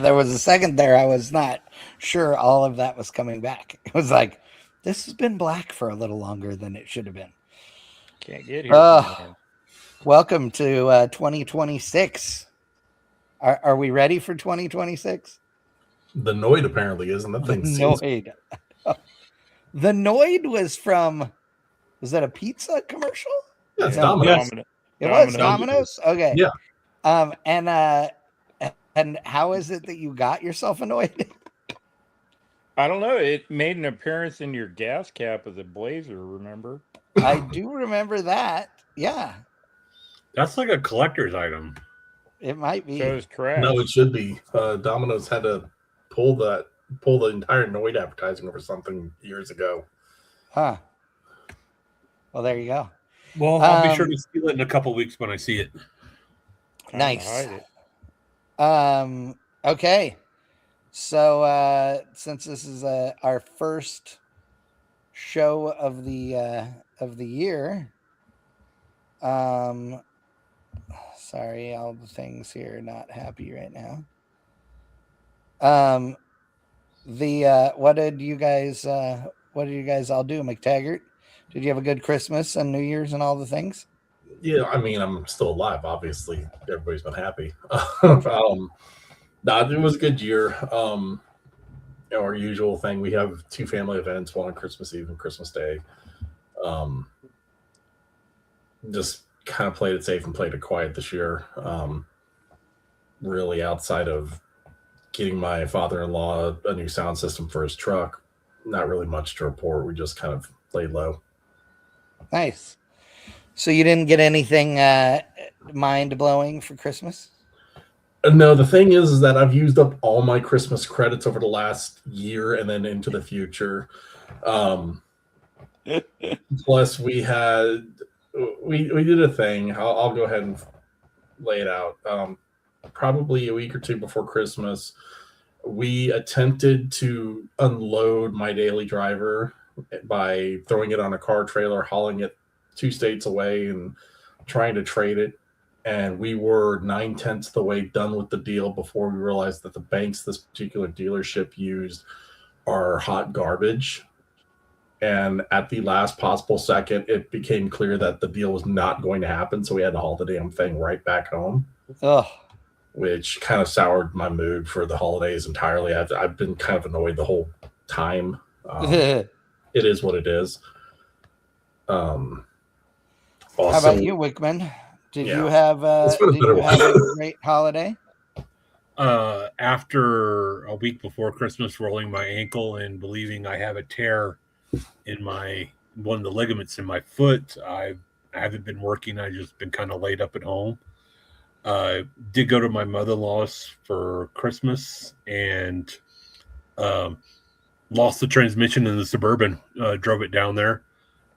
There was a second there I was not sure all of that was coming back. It was like, this has been black for a little longer than it should have been. Can't get here. Welcome to 2026. Are we ready for 2026? The Noid apparently isn't. That thing Noid. The Noid was that a pizza commercial? Yeah, it's Domino's. It was Domino's? Okay. Yeah. And how is it that you got yourself annoyed? I don't know. It made an appearance in your gas cap as a blazer, remember? I do remember that. Yeah. That's like a collector's item. It might be. So is trash. No, it should be. Domino's had to pull the entire Noid advertising over something years ago. Huh. Well, there you go. Well, I'll be sure to steal it in a couple weeks when I see it. Nice. Okay. So since this is our first show of the year, sorry, all the things here not happy right now. What did you guys all do, McTaggart? Did you have a good Christmas and New Year's and all the things? Yeah, I mean, I'm still alive. Obviously, everybody's been happy. It was a good year. Our usual thing. We have two family events, one on Christmas Eve and Christmas Day. Just kind of played it safe and played it quiet this year. Really, outside of getting my father-in-law a new sound system for his truck, not really much to report. We just kind of played low. Nice. So you didn't get anything mind-blowing for Christmas? No, the thing is that I've used up all my Christmas credits over the last year and then into the future. Plus, we did a thing. I'll go ahead and lay it out. Probably a week or two before Christmas, we attempted to unload my daily driver by throwing it on a car trailer, hauling it 2 states away, and trying to trade it. and we were 9/10 the way done with the deal before we realized that the banks this particular dealership used are hot garbage. And at the last possible second, it became clear that the deal was not going to happen, so we had to haul the damn thing right back home. Ugh. Which kind of soured my mood for the holidays entirely. I've been kind of annoyed the whole time. It is what it is. Also, how about you, Wickman? Did you have a great holiday? After a week before Christmas, rolling my ankle and believing I have a tear in one of the ligaments in my foot, I haven't been working. I've just been kind of laid up at home. Did go to my mother-in-law's for Christmas and lost the transmission in the Suburban. Drove it down there,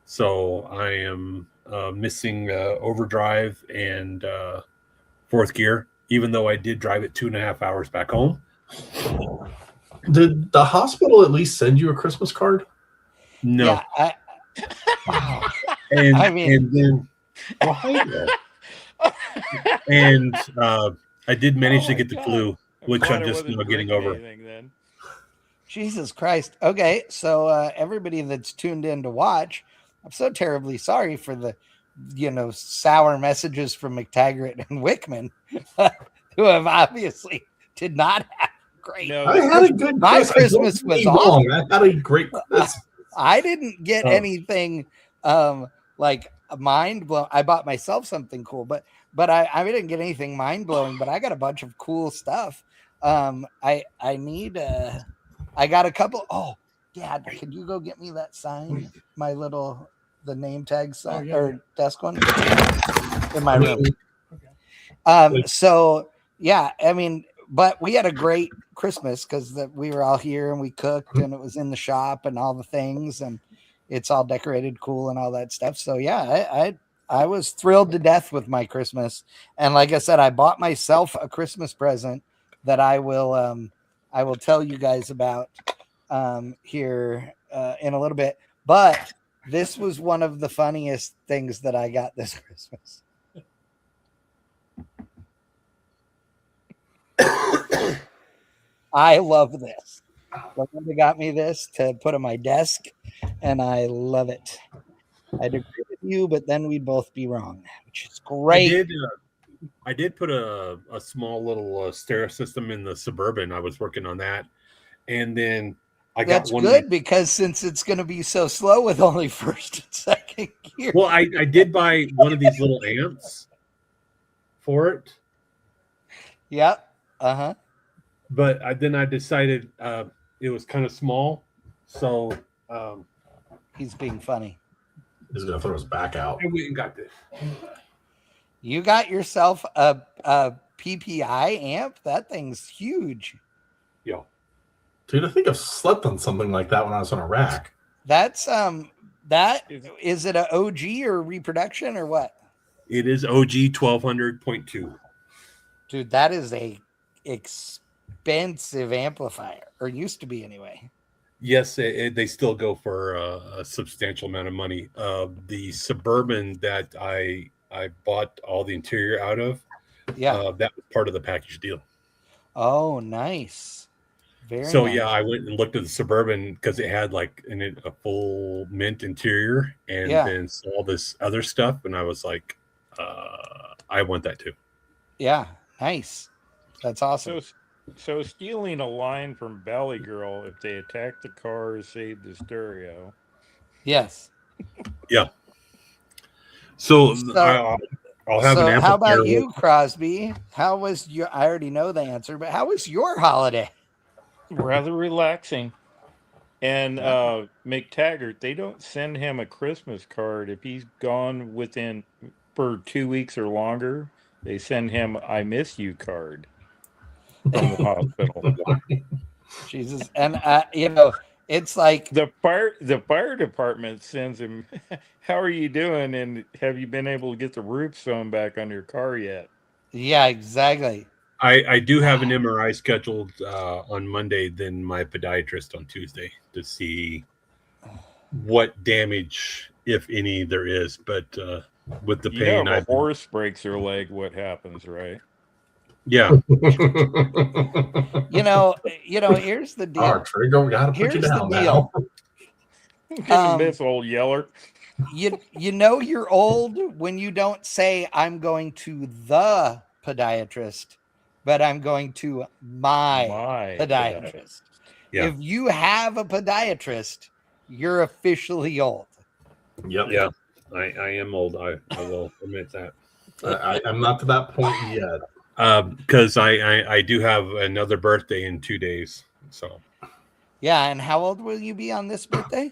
so I am missing overdrive and fourth gear, even though I did drive it 2.5 hours back home. Did the hospital at least send you a Christmas card? No. Yeah, and then and I did manage to get the flu, which I'm just now getting over. Then. Jesus Christ. Okay, so everybody that's tuned in to watch, I'm so terribly sorry for the, sour messages from McTaggart and Wickman, who have obviously did not have great. No, I had a good. My Christmas was awesome. I had a great Christmas. I didn't get anything like mind blowing. I bought myself something cool, but I didn't get anything mind blowing. But I got a bunch of cool stuff. I got a couple. Oh, Dad, could you go get me that sign? The name tag sign or desk one in my room. So yeah, I mean, but we had a great Christmas because we were all here and we cooked and it was in the shop and all the things and it's all decorated cool and all that stuff. So yeah, I was thrilled to death with my Christmas. And like I said, I bought myself a Christmas present that I will tell you guys about here in a little bit. But this was one of the funniest things that I got this Christmas. I love this. Belinda got me this to put on my desk, and I love it. I'd agree with you, but then we'd both be wrong, which is great. I did put a small little stereo system in the Suburban. I was working on that, and then That's good because since it's going to be so slow with only first and second gear. Well, I did buy one of these little amps for it. Yep. But then I decided it was kind of small, so he's being funny. He's gonna throw his back out. And we got this. You got yourself a PPI amp. That thing's huge. Yo. Dude, I think I've slept on something like that when I was on a rack. That's is it an OG or reproduction or what? It is OG 1200.2. Dude, that is a expensive amplifier, or used to be anyway. Yes, they still go for a substantial amount of money. The Suburban that I bought all the interior out of, that was part of the package deal. Oh, nice. Nice. Yeah, I went and looked at the Suburban because it had like in it a full mint interior, and then saw this other stuff, and I was like, I want that too. Yeah, nice. That's awesome. So stealing a line from Valley Girl, if they attack the car, save the stereo. Yes. Yeah. So I'll have an amplifier. How about you, Crosby? How was your? I already know the answer, but how was your holiday? Rather relaxing. And McTaggart, they don't send him a Christmas card if he's gone for 2 weeks or longer. They send him "I miss you" card from the hospital. Jesus, and it's like the fire department sends him. How are you doing? And have you been able to get the roof sewn back on your car yet? Yeah, exactly. I do have an MRI scheduled on Monday, then my podiatrist on Tuesday to see what damage, if any, there is. But with the You know, pain. if a horse breaks their leg, what happens, right? Yeah. Here's the deal. All right, Trigo, we gotta put you Here's the down deal. now. Gonna miss old Yeller. You know you're old when you don't say I'm going to the podiatrist, but I'm going to my podiatrist. Yeah. If you have a podiatrist, you're officially old. Yep. Yeah. I am old. I will admit that. I'm not to that point yet. Because I do have another birthday in 2 days. So Yeah, and how old will you be on this birthday?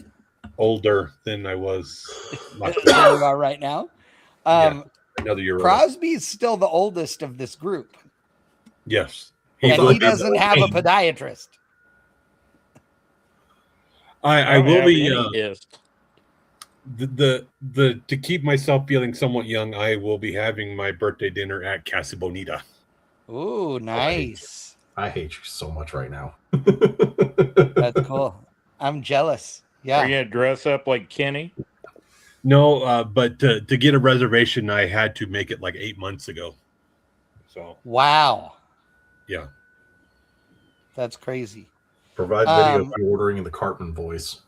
older than I was Than you are right now. Another year older. Crosby's still the oldest of this group. Yes. And he doesn't have a podiatrist. I will be the to keep myself feeling somewhat young, I will be having my birthday dinner at Casa Bonita. Ooh, nice. I hate you so much right now. That's cool. I'm jealous. Yeah. Are you gonna dress up like Kenny? No, but to get a reservation, I had to make it like 8 months ago. So wow. Yeah. That's crazy. Provide video by ordering in the Cartman voice.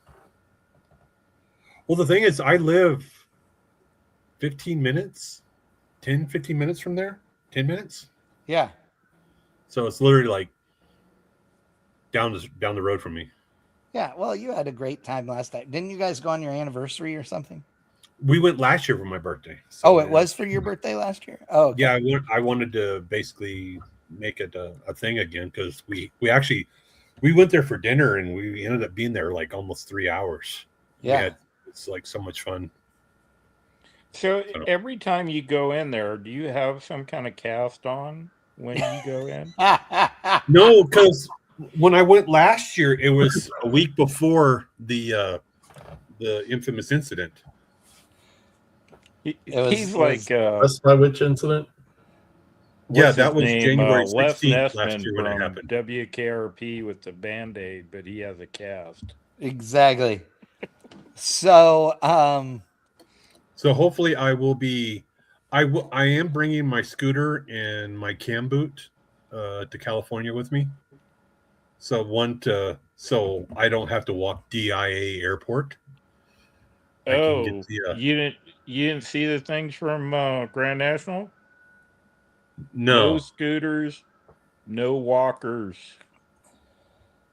Well, the thing is, I live 15 minutes from there. 10 minutes. Yeah. So it's literally like down the road from me. Yeah. Well, you had a great time last night. Didn't you guys go on your anniversary or something? We went last year for my birthday. So it was for your birthday last year? Oh, okay. Yeah. I wanted to basically make it a thing again because we went there for dinner and we ended up being there like almost 3 hours. Yeah. It's like so much fun. So every time you go in there, do you have some kind of cast on when you go in? No, because when I went last year, it was a week before the infamous incident. He's like by which incident? Yeah, that was January Les 16th last Nessman year when it from happened. WKRP with the Band-Aid, but he has a cast. Exactly. So hopefully I will be. I am bringing my scooter and my cam boot to California with me. So so I don't have to walk DIA Airport. You didn't see the things from Grand National? No scooters, no walkers,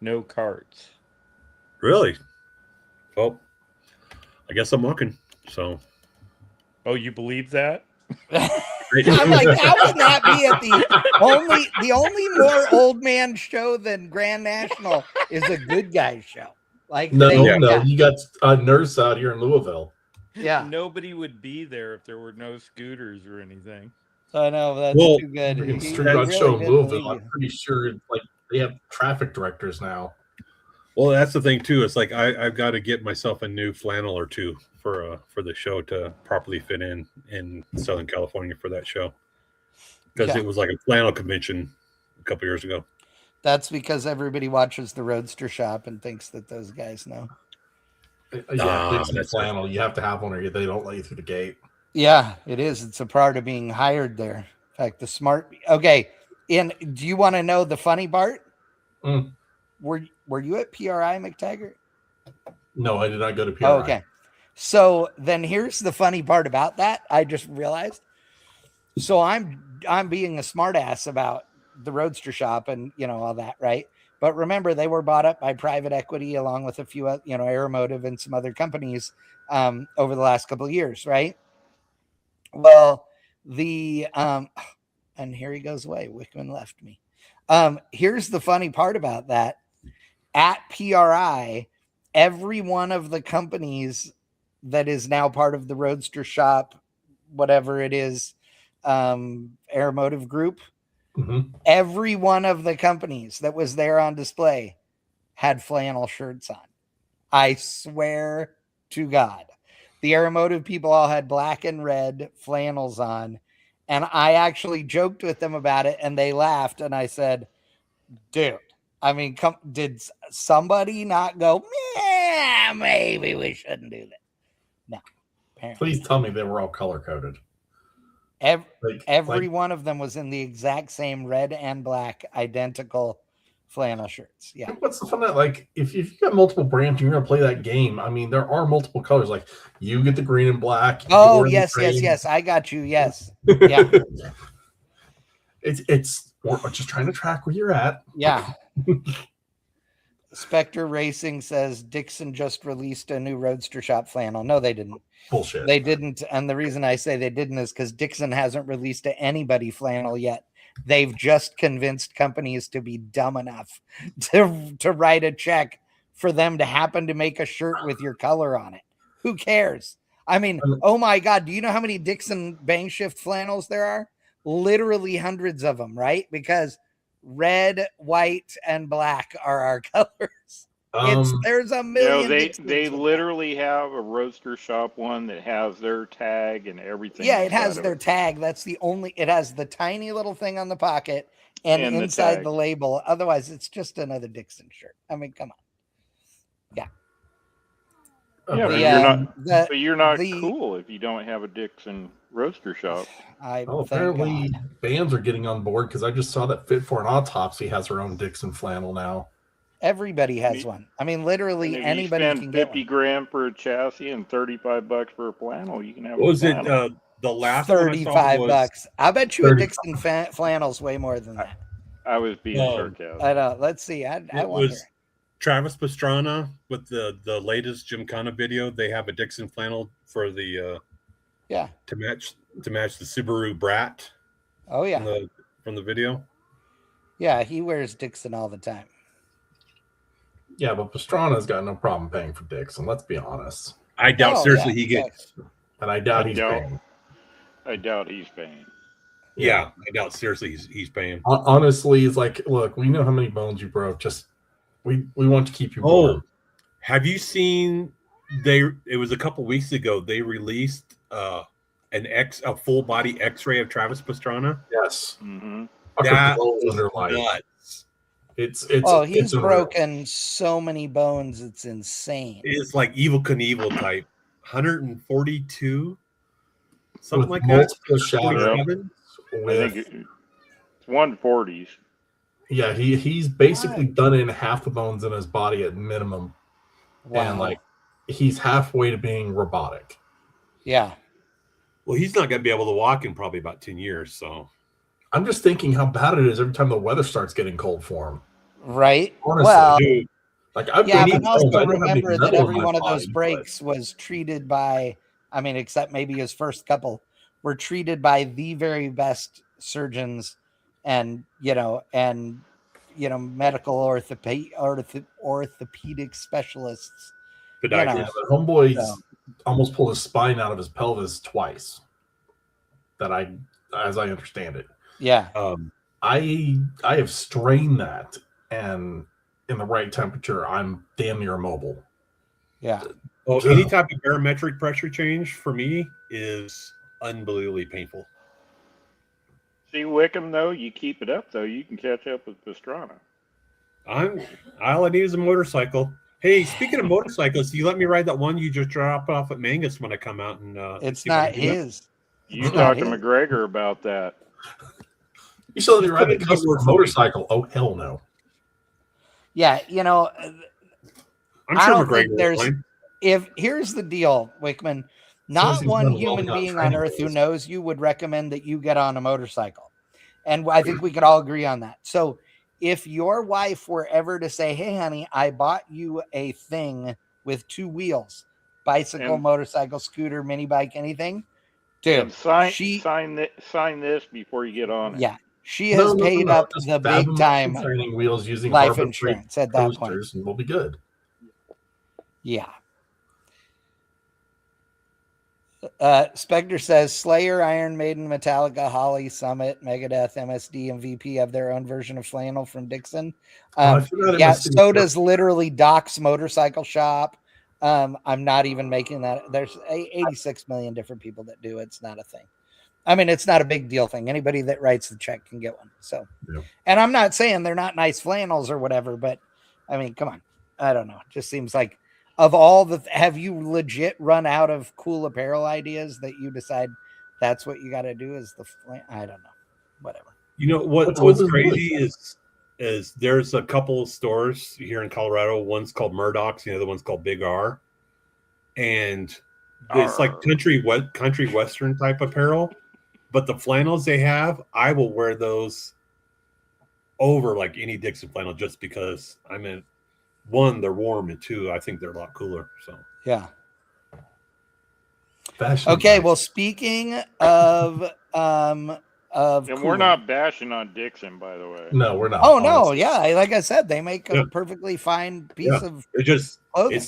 no carts. Really? Well, I guess I'm walking. So. Oh, you believe that? I'm like, how can that be at the only more old man show than Grand National is a good guy show? Like no, you got a nurse out here in Louisville. Yeah, nobody would be there if there were no scooters or anything. I know that's too good. Show in Louisville, I'm pretty sure like they have traffic directors now. Well, that's the thing too. It's like I've got to get myself a new flannel or two for the show to properly fit in Southern California for that show, because it was like a flannel convention a couple years ago. That's because everybody watches the Roadster Shop and thinks that those guys know. Yeah, that's flannel. You have to have one, or they don't let you through the gate. Yeah, it is. It's a part of being hired there. In fact, the smart. Okay, do you want to know the funny part? Were you at PRI, McTaggart? No, I did not go to PRI. Oh, okay. So then here's the funny part about that. I just realized. So I'm being a smartass about the Roadster Shop and all that, right? But remember, they were bought up by private equity along with a few Aeromotive and some other companies over the last couple of years, right? Well, and here he goes away. Wickman left me. Here's the funny part about that. At PRI, every one of the companies that is now part of the Roadster Shop, whatever it is, Aeromotive Group, every one of the companies that was there on display had flannel shirts on. I swear to God. The Aeromotive people all had black and red flannels on. And I actually joked with them about it and they laughed. And I said, dude, I mean, did somebody not go, maybe we shouldn't do that? No. Apparently. Please tell me they were all color coded. Every one of them was in the exact same red and black identical flannel shirts. Yeah. What's the fun of that? Like, if you've got multiple brands and you're going to play that game, I mean, there are multiple colors. Like, you get the green and black. Oh, yes. I got you. Yes. Yeah. We're just trying to track where you're at. Yeah. Spectre Racing says Dixon just released a new Roadster Shop flannel. No, they didn't. Bullshit. They didn't. And the reason I say they didn't is because Dixon hasn't released to anybody flannel yet. They've just convinced companies to be dumb enough to write a check for them to happen to make a shirt with your color on it. Who cares? I mean, oh my God, do you know how many Dixon Bang Shift flannels there are? Literally hundreds of them, right? Because red, white, and black are our colors. There's a million. They literally have a Roadster Shop one that has their tag and everything. Yeah, it has their tag. That's the only. It has the tiny little thing on the pocket and inside the label. Otherwise, it's just another Dixon shirt. I mean, come on. Yeah. Yeah, but you're not cool if you don't have a Dixon Roadster Shop. Apparently bands are getting on board because I just saw that Fit for an Autopsy has her own Dixon flannel now. Everybody has one. I mean, literally anybody can get one. $50,000 for a chassis and $35 for a flannel. You can have. What was it? The last $35. I bet you a Dixon flannel's way more than that. I was being sarcastic. I know. Let's see. I wonder. Travis Pastrana with the latest Gymkhana video. They have a Dixon flannel for the to match the Subaru Brat. Oh yeah, from the video. Yeah, he wears Dixon all the time. Yeah, but Pastrana's got no problem paying for Dixon. Let's be honest. I doubt seriously he gets, and I doubt he's paying. I doubt he's paying. Yeah, I doubt seriously he's paying. Honestly, it's like, look, we know how many bones you broke. Just we want to keep you warm. Have you seen? It was a couple weeks ago. They released a full body X-ray of Travis Pastrana. Yes, that nuts. He's broken so many bones. It's insane. It's like Evel Knievel type, 142, something like that. I think it's 140s. Yeah, he's basically done in half the bones in his body at minimum. Wow. And he's halfway to being robotic. Yeah. Well, he's not going to be able to walk in probably about 10 years. So I'm just thinking how bad it is every time the weather starts getting cold for him. Right. Honestly, well, dude, but also remember that every one of those breaks was treated by, except maybe his first couple, were treated by the very best surgeons and medical orthopedic specialists. But homeboy almost pulled his spine out of his pelvis twice. As I understand it. Yeah. I have strained that, and in the right temperature, I'm damn near immobile. Yeah. Well, any type of barometric pressure change for me is unbelievably painful. See, Wickham, though, you keep it up, though, you can catch up with Pastrana. All I need is a motorcycle. Hey, speaking of motorcycles, you let me ride that one you just dropped off at Mangus when I come out and it's not his. You talk to McGregor about that. You still let me ride the customer motorcycle? Oh, hell no. Yeah, I'm sure McGregor here's the deal, Wickman. Not one human being on earth who knows you would recommend that you get on a motorcycle. And I think we could all agree on that. So if your wife were ever to say, hey, honey, I bought you a thing with two wheels, bicycle, motorcycle, scooter, mini bike, anything, dude, sign this before you get on it. Yeah. She has paid up the big time training wheels using life insurance at that point. And we'll be good. Yeah. Spectre says Slayer, Iron Maiden, Metallica, Holly, Summit, Megadeth, MSD, and VP have their own version of flannel from Dixon. So does literally Doc's Motorcycle Shop. I'm not even making that. There's 86 million different people that do it. It's not a thing. It's not a big deal thing. Anybody that writes the check can get one. So, And I'm not saying they're not nice flannels or whatever, but come on. I don't know. It just seems like of all the, have you legit run out of cool apparel ideas that you decide that's what you got to do is I don't know, whatever. You know What's what's old is new. crazy is there's a couple of stores here in Colorado. One's called Murdoch's, the other one's called Big R, and it's like country western type apparel. But the flannels they have, I will wear those over like any Dixon flannel just because one, they're warm, and two, I think they're a lot cooler. So Yeah. Fashion Okay. advice. Well, speaking of And cooler, we're not bashing on Dixon, by the way. No, we're not. Oh no, honestly. yeah, like I said, they make a Yeah. perfectly fine piece of it's clothing.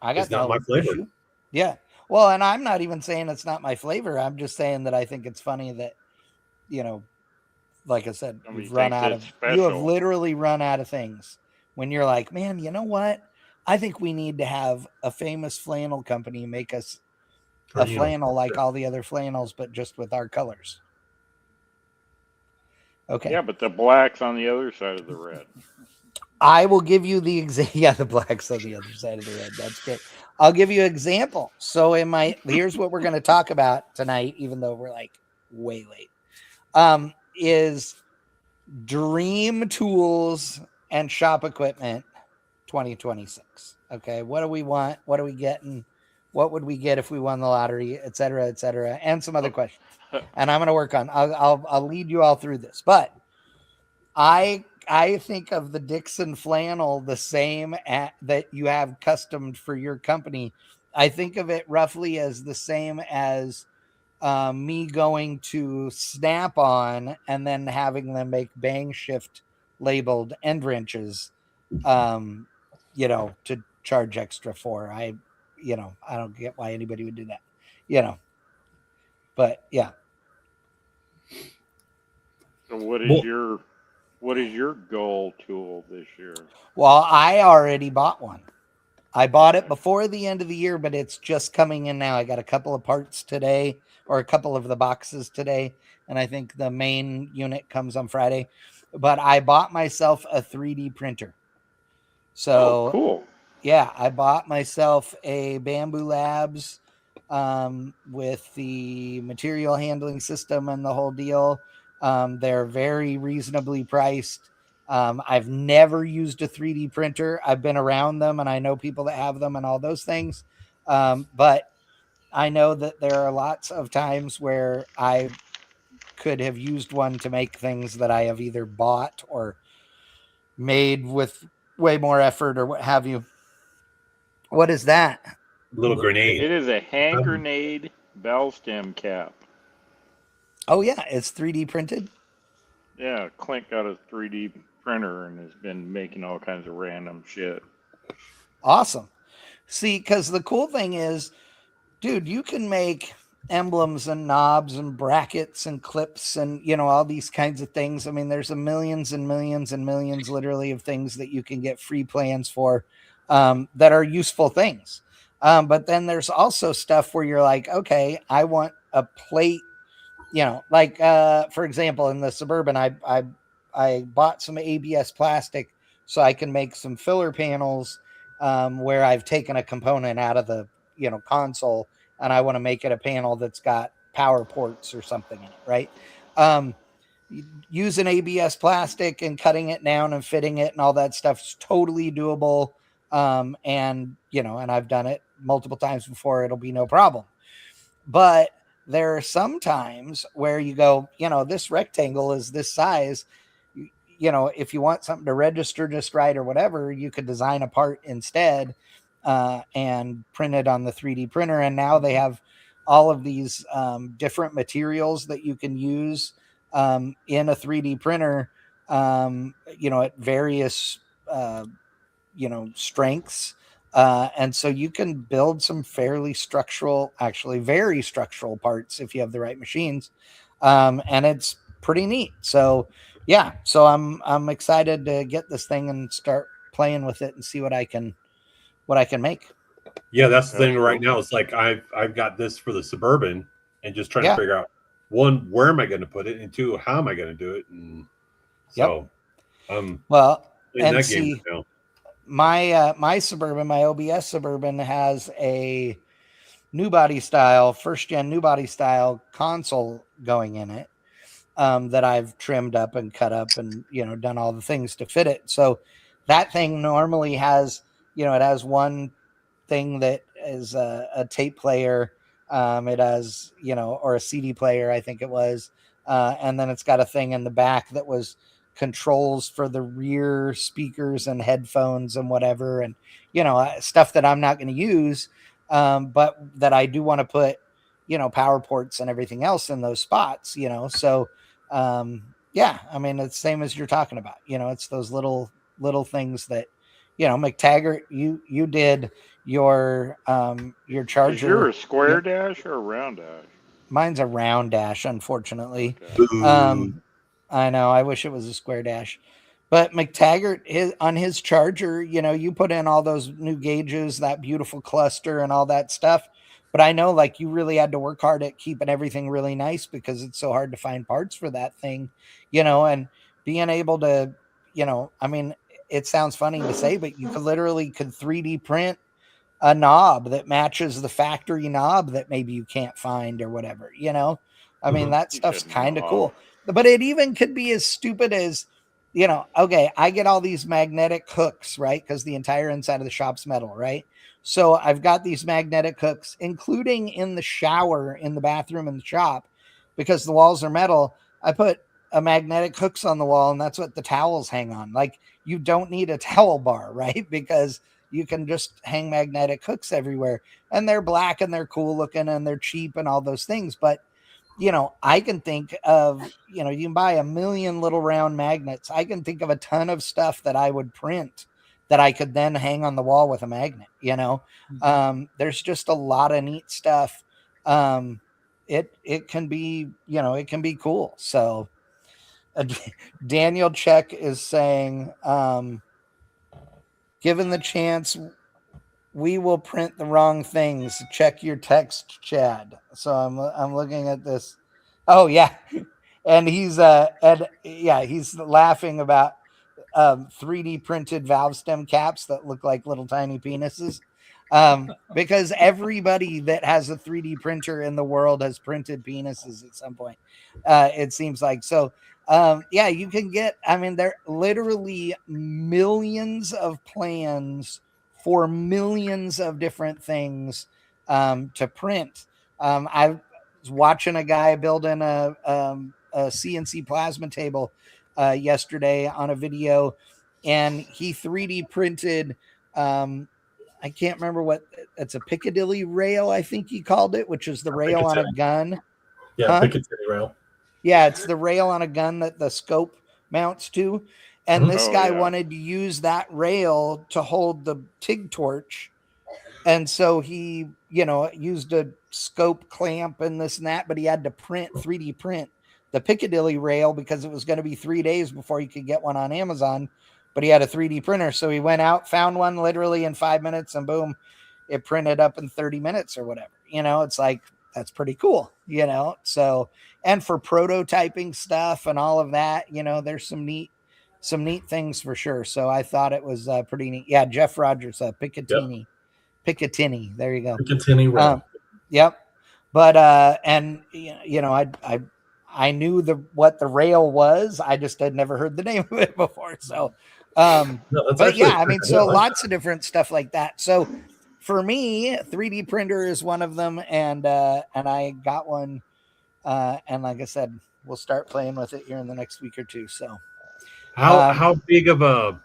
I got not my flavor. issue. Yeah. Well, and I'm not even saying it's not my flavor. I'm just saying that I think it's funny that, like I said, Somebody you've run thinks out it's of you have special. literally run out of things when you're like, man, you know what? I think we need to have a famous flannel company make us a flannel like all the other flannels, but just with our colors. Okay. Yeah, but the black's on the other side of the red. I will give you the example. Yeah, the black's on the other side of the red. That's great. I'll give you an example. So here's what we're going to talk about tonight, even though we're like way late, is Dream Tools and Shop Equipment 2026. Okay. What do we want? What are we getting? What would we get if we won the lottery, et cetera, and some other questions. And I'm going to work on, I'll lead you all through this, but I think of the Dixon flannel the same that you have customed for your company. I think of it roughly as the same as me going to Snap-on and then having them make Bang Shift labeled end wrenches, to charge extra for. I don't get why anybody would do that, but yeah. So what is your goal tool this year? Well, I already bought one. I bought it before the end of the year, but it's just coming in now. I got a couple of parts today, or a couple of the boxes today, and I think the main unit comes on Friday. But I bought myself a 3D printer. So, cool. Yeah, I bought myself a Bamboo Labs with the material handling system and the whole deal. They're very reasonably priced. I've never used a 3D printer. I've been around them and I know people that have them and all those things. But I know that there are lots of times where I could have used one to make things that I have either bought or made with way more effort or what have you. What is that? Little grenade. It is a hand grenade bell stem cap. Oh yeah, it's 3D printed. Yeah, Clint got a 3D printer and has been making all kinds of random shit. Awesome. See, because the cool thing is, dude, you can make emblems and knobs and brackets and clips and all these kinds of things. I mean, there's millions and millions and millions literally of things that you can get free plans for that are useful things. But then there's also stuff where you're like, okay, I want a plate, like for example, in the Suburban, I bought some ABS plastic so I can make some filler panels where I've taken a component out of the console and I want to make it a panel that's got power ports or something in it, right? Using ABS plastic and cutting it down and fitting it and all that stuff is totally doable. And I've done it multiple times before. It'll be no problem. But there are some times where you go, this rectangle is this size. If you want something to register just right or whatever, you could design a part instead and print it on the 3D printer. And now they have all of these different materials that you can use in a 3D printer, at various, strengths. And so you can build some fairly structural, actually very structural parts if you have the right machines. And it's pretty neat. So yeah, so I'm excited to get this thing and start playing with it and see what I can make. Yeah, that's the thing right now. It's like I've got this for the Suburban and just trying to figure out, one, where am I going to put it, and two, how am I going to do it? And so well, and that see, game right now. my Suburban, my OBS Suburban has a new body style, first gen new body style console going in it, that I've trimmed up and cut up and, done all the things to fit it. So that thing normally has, it has one thing that is a tape player. It has, or a CD player, I think it was. And then it's got a thing in the back that was controls for the rear speakers and headphones and whatever. And, stuff that I'm not going to use, but that I do want to put, power ports and everything else in those spots, so yeah, I mean, it's the same as you're talking about, it's those little things that, McTaggart, you did your Is charger. your a square dash or a round dash? Mine's a round dash, unfortunately. Okay. I know, I wish it was a square dash. But McTaggart, on his charger, you put in all those new gauges, that beautiful cluster and all that stuff. But I know, like, you really had to work hard at keeping everything really nice because it's so hard to find parts for that thing, and being able to, I mean, it sounds funny to say, but you could 3D print a knob that matches the factory knob that maybe you can't find or whatever, I mean, that You stuff's said kind of knob. cool. But it even could be as stupid as, okay, I get all these magnetic hooks, right? Because the entire inside of the shop's metal, right? So I've got these magnetic hooks, including in the shower, in the bathroom, in the shop, because the walls are metal. I put a magnetic hooks on the wall, and that's what the towels hang on. Like, you don't need a towel bar, right? Because you can just hang magnetic hooks everywhere, and they're black and they're cool looking and they're cheap and all those things. But, I can think of, you can buy a million little round magnets. I can think of a ton of stuff that I would print that I could then hang on the wall with a magnet, there's just a lot of neat stuff. It can be, it can be cool. So Daniel Check is saying, given the chance, we will print the wrong things. Check your text, Chad. So I'm looking at this. Oh yeah, and he's he's laughing about 3D printed valve stem caps that look like little tiny penises. Because everybody that has a 3D printer in the world has printed penises at some point. It seems like so. Yeah, you can get. I mean, there are literally millions of plans for millions of different things to print. I was watching a guy building a CNC plasma table yesterday on a video, and he 3D printed. I can't remember what it's a Piccadilly rail, I think he called it, which is the rail on a gun. Yeah, Piccadilly rail. Yeah, it's the rail on a gun that the scope mounts to. And this guy wanted to use that rail to hold the TIG torch. And so he, used a scope clamp and this and that, but he had to 3D print the Piccadilly rail because it was going to be 3 days before you could get one on Amazon. But he had a 3D printer. So he went out, found one literally in 5 minutes, and boom, it printed up in 30 minutes or whatever. It's like, that's pretty cool, So, and for prototyping stuff and all of that, there's some neat things for sure. So I thought it was pretty neat. Yeah, Jeff Rogers, Picatinny. Picatinny. There you go. Piccadilly rail. Yep. But and I knew what the rail was. I just had never heard the name of it before. So but yeah, I mean, so lots of different stuff like that. So for me, 3D printer is one of them, and I got one, and like I said, we'll start playing with it here in the next week or two. So how big of a,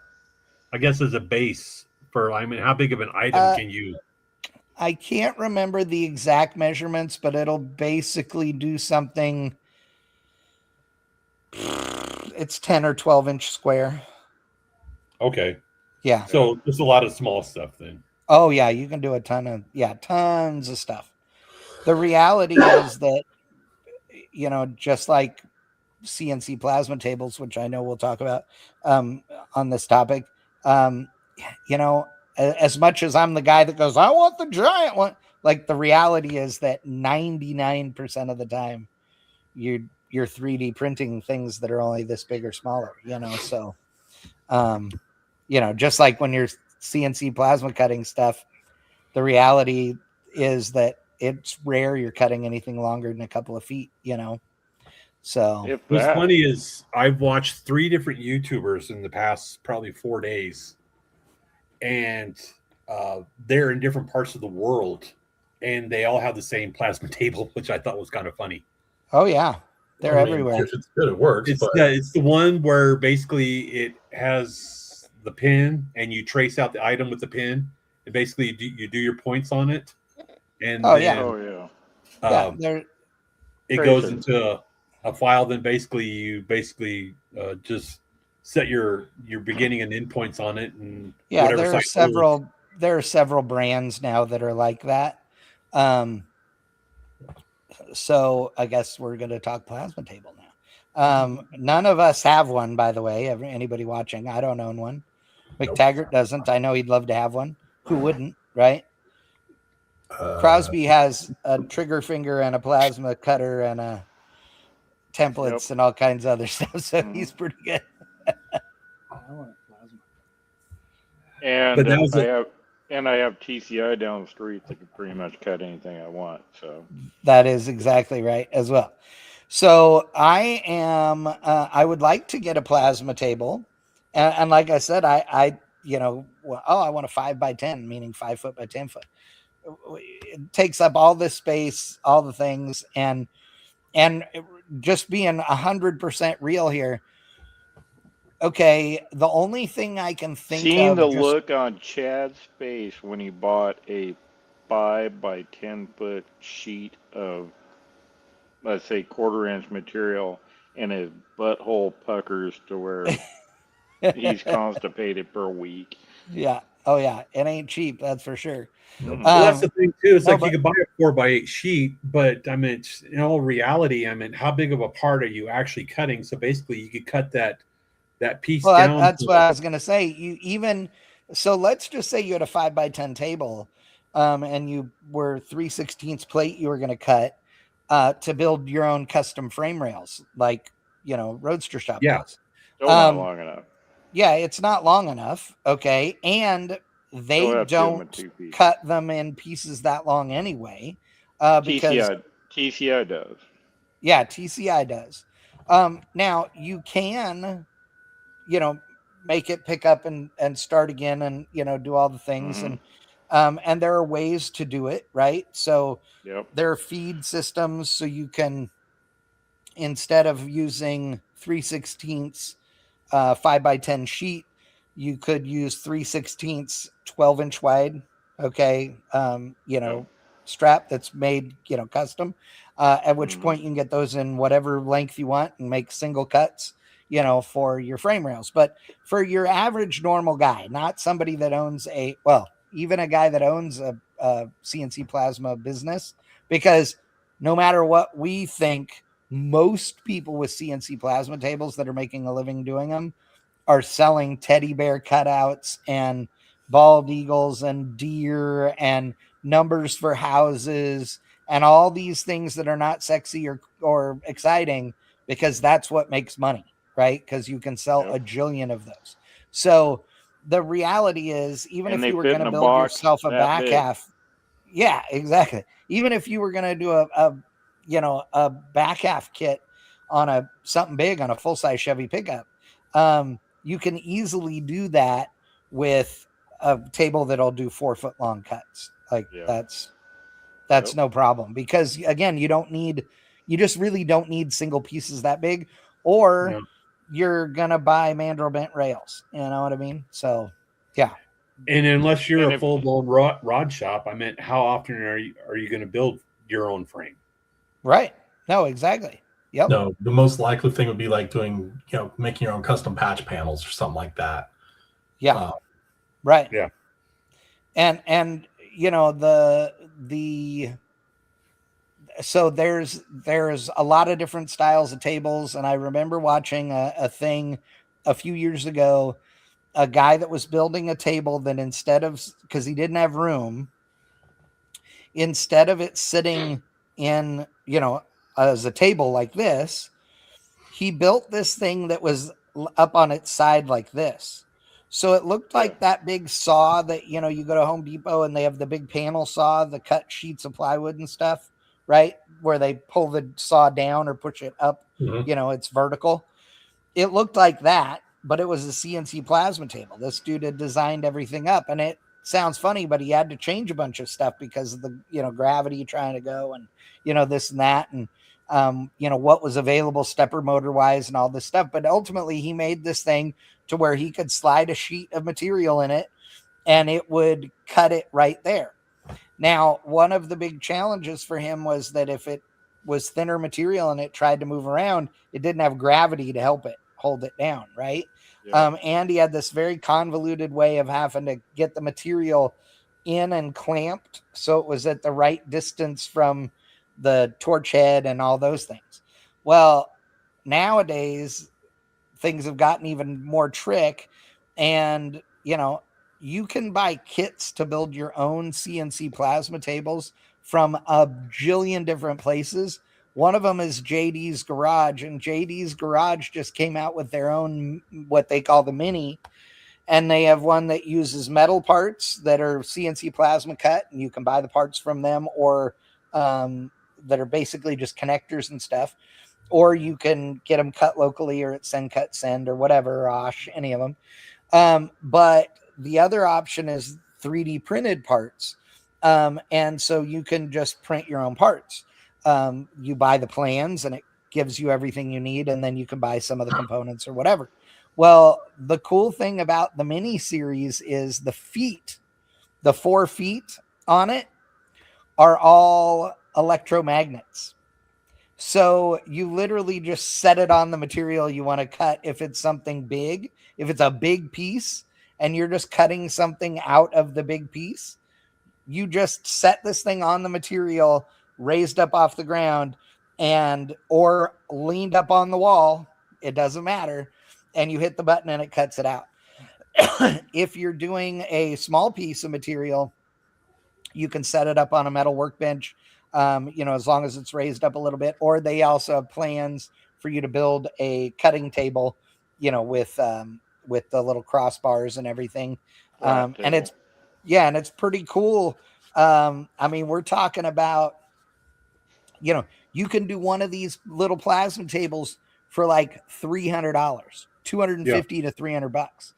I guess, is a base for? I mean, how big of an item can you? I can't remember the exact measurements, but it'll basically do something. It's 10 or 12 inch square. Okay. Yeah. So there's a lot of small stuff then. Oh yeah, you can do a tons of stuff. The reality is that, just like CNC plasma tables, which I know we'll talk about on this topic, as much as I'm the guy that goes, I want the giant one, like the reality is that 99% of the time you're 3D printing things that are only this big or smaller, so just like when you're CNC plasma cutting stuff, the reality is that it's rare you're cutting anything longer than a couple of feet, So If What's that. funny is I've watched 3 different YouTubers in the past probably 4 days, and they're in different parts of the world, and they all have the same plasma table, which I thought was kind of funny. oh yeah, they're I mean, everywhere. if it's good, it works. It's But it's the one where basically it has the pin, and you trace out the item with the pin, and basically you do your points on it, and Oh, yeah. then Oh yeah. Yeah, they're it goes Tracer. into a file. Then you just set your beginning and end points on it, and yeah, whatever there are site several brands now that are like that. So I guess we're going to talk plasma table now. None of us have one, by the way. Anybody watching? I don't own one. McTaggart doesn't. I know he'd love to have one. Who wouldn't, right? Crosby has a trigger finger and a plasma cutter and a templates and all kinds of other stuff. So he's pretty good. I want a plasma. And But that was I have TCI down the street that can pretty much cut anything I want. So That is exactly right as well. So I would like to get a plasma table. And like I said, I want a 5x10, meaning 5 foot by 10 foot. It takes up all this space, all the things. And just being 100% real here. Okay. The only thing I can think seeing of the look on Chad's face when he bought a 5x10 foot sheet of, let's say, 1/4 inch material, and his butthole puckers to where he's constipated for a week. Yeah. Oh yeah. It ain't cheap. That's for sure. Mm. well, that's the thing too. It's no, like but- you could buy a 4x8 sheet, but I mean, in all reality, I mean, how big of a part are you actually cutting? So basically, you could cut that piece Well, down. that's what I was going to say. So let's just say you had a 5x10 table, and you were 3/16 plate you were going to cut to build your own custom frame rails, like Roadster Shop does. Still not long enough. Yeah, it's not long enough. Okay, and Still they have to do them in don't 2 pieces. cut them in pieces that long anyway. Because TCI does. yeah, TCI does. Now you can, make it pick up and start again and, do all the things. And there are ways to do it, right? So there are feed systems. So you can, instead of using 3/16 5x10 sheet, you could use 3/16 12-inch wide. Okay. Strap that's made, custom, at which point you can get those in whatever length you want and make single cuts, for your frame rails. But for your average normal guy, not somebody that owns even a guy that owns a CNC plasma business, because no matter what we think, most people with CNC plasma tables that are making a living doing them are selling teddy bear cutouts and bald eagles and deer and numbers for houses and all these things that are not sexy or exciting, because that's what makes money, right? Because you can sell a jillion of those. So the reality is, even if you were going to build yourself a back half, yeah, exactly. Even if you were going to do a back half kit on something big on a full-size Chevy pickup, you can easily do that with a table that'll do 4 foot long cuts. Like that's no problem, because again, you just really don't need single pieces that big, or you're going to buy mandrel bent rails. You know what I mean? So yeah. And unless you're a full-blown rod shop, I meant, how often are you going to build your own frame? Right. No, exactly. Yep. No, the most likely thing would be like doing, making your own custom patch panels or something like that. Yeah. Right. Yeah. And so there's a lot of different styles of tables. And I remember watching a thing a few years ago, a guy that was building a table that, instead of, because he didn't have room, instead of it sitting in, as a table like this, he built this thing that was up on its side like this. So it looked like that big saw that, you go to Home Depot and they have the big panel saw, the cut sheets of plywood and stuff, right? Where they pull the saw down or push it up, it's vertical. It looked like that, but it was a CNC plasma table. This dude had designed everything up, and it sounds funny, but he had to change a bunch of stuff because of the, gravity trying to go and, this and that. And, what was available stepper motor wise and all this stuff. But ultimately he made this thing to where he could slide a sheet of material in it and it would cut it right there. Now, one of the big challenges for him was that if it was thinner material and it tried to move around, it didn't have gravity to help it hold it down, right? Yeah. And he had this very convoluted way of having to get the material in and clamped so it was at the right distance from the torch head and all those things. Well, nowadays things have gotten even more trick, and you can buy kits to build your own CNC plasma tables from a jillion different places. One of them is JD's Garage, and JD's Garage just came out with their own, what they call the Mini, and they have one that uses metal parts that are CNC plasma cut, and you can buy the parts from them, or that are basically just connectors and stuff, or you can get them cut locally or at Send Cut Send or whatever, Osh, any of them. But the other option is 3D printed parts. And so you can just print your own parts. You buy the plans and it gives you everything you need, and then you can buy some of the components or whatever. Well, the cool thing about the Mini series is the feet, the 4 feet on it are all electromagnets. So you literally just set it on the material you want to cut. If it's something big, if it's a big piece and you're just cutting something out of the big piece, you just set this thing on the material raised up off the ground and or leaned up on the wall. It doesn't matter. And you hit the button and it cuts it out. If you're doing a small piece of material, you can set it up on a metal workbench, as long as it's raised up a little bit. Or they also have plans for you to build a cutting table, with the little crossbars and everything. And it's pretty cool. We're talking about, you can do one of these little plasma tables for like $300, $250 to $300.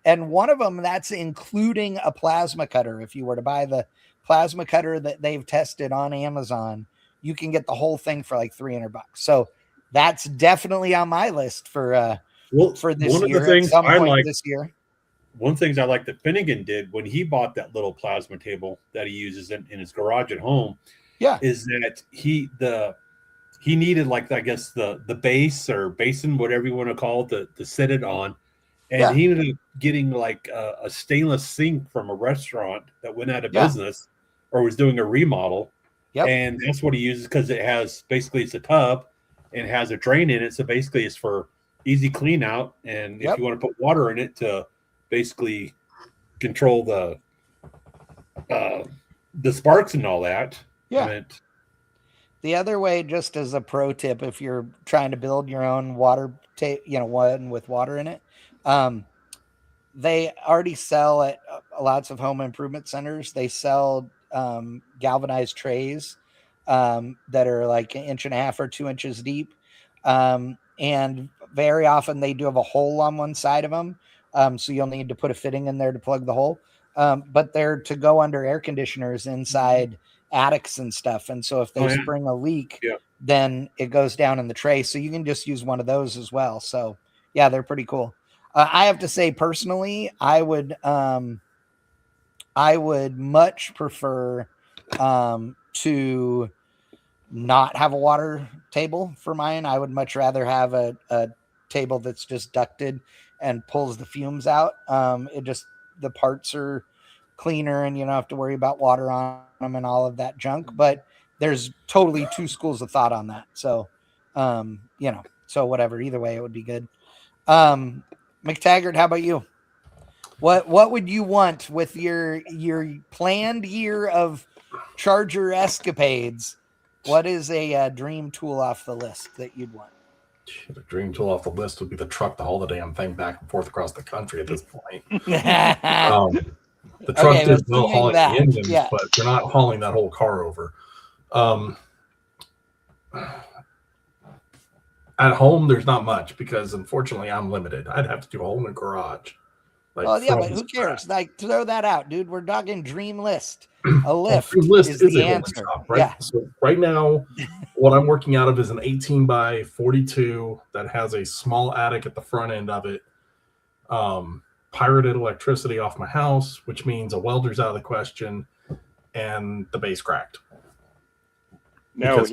And one of them, that's including a plasma cutter. If you were to buy the plasma cutter that they've tested on Amazon, you can get the whole thing for like $300. So that's definitely on my list for this year. At some point this year. One of the things I like that Finnegan did when he bought that little plasma table that he uses in his garage at home, is that he needed, like, I guess the base or basin, whatever you want to call it, to set it on. And he ended up getting like a stainless sink from a restaurant that went out of business or was doing a remodel. And that's what he uses, because it has, basically it's a tub and it has a drain in it. So basically it's for easy clean out. And if you want to put water in it to basically control the sparks and all that. The other way, just as a pro tip, if you're trying to build your own water one with water in it, they already sell at lots of home improvement centers. They sell galvanized trays that are like 1.5 inches or 2 inches deep. And very often they do have a hole on one side of them. So you'll need to put a fitting in there to plug the hole. But they're to go under air conditioners inside attics and stuff. And so if they spring a leak, then it goes down in the tray. So you can just use one of those as well. So yeah, they're pretty cool. I have to say, personally, I would much prefer to not have a water table for mine. I would much rather have a table that's just ducted and pulls the fumes out. The parts are cleaner and you don't have to worry about water on them and all of that junk. But there's totally 2 schools of thought on that. So, so whatever, either way, it would be good. McTaggart, how about you? What would you want with your planned year of Charger escapades? What is a dream tool off the list that you'd want? The dream tool off the list would be the truck to haul the damn thing back and forth across the country at this point. The truck Okay, did well assuming hauling that, the engines, yeah. but you're not hauling that whole car over. At home, there's not much because unfortunately I'm limited. I'd have to do a whole new garage. Like Well, yeah, from but who cares? scratch. Like, throw that out, dude. We're talking dream list. A Well, lift Dream List is is the a holding answer. shop, right? Yeah. So right now, what I'm working out of is an 18 by 42 that has a small attic at the front end of it. Pirated electricity off my house, which means a welder's out of the question, and the base cracked. No, Because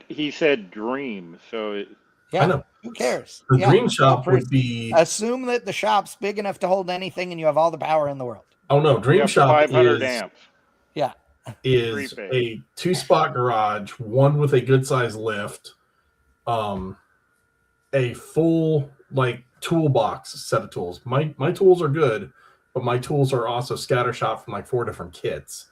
he said dream. So I Yeah. know Who cares? the Yeah. dream So shop would be. assume that the shop's big enough to hold anything and you have all the power in the world. Oh no, you dream got shop 500 is amps. Yeah. is Three-phase. a 2-spot garage, one with a good size lift, a full like toolbox set of tools. My tools are good, but my tools are also scattershot from like 4 different kits.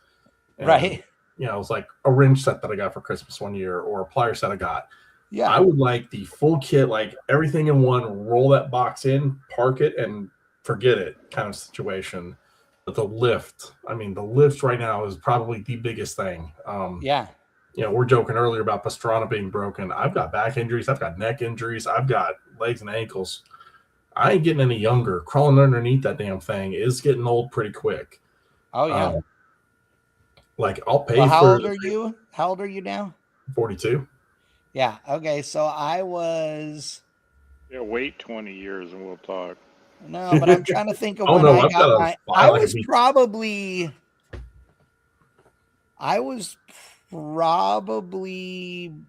And, Right. You know, it's like a wrench set that I got for Christmas one year, or a plier set I got. Yeah. I would like the full kit, like everything in one, roll that box in, park it, and forget it kind of situation. But the lift right now is probably the biggest thing. Yeah. You know, we're joking earlier about Pastrana being broken. I've got back injuries. I've got neck injuries. I've got legs and ankles. I ain't getting any younger. Crawling underneath that damn thing is getting old pretty quick. Oh, yeah. Like, I'll pay Well, how for old are you? How old are you now? 42. Yeah. Okay. So I was. Yeah, wait 20 years and we'll talk. No, but I'm trying to think of Oh, when no, I I've got got a my. file I I can was beat. probably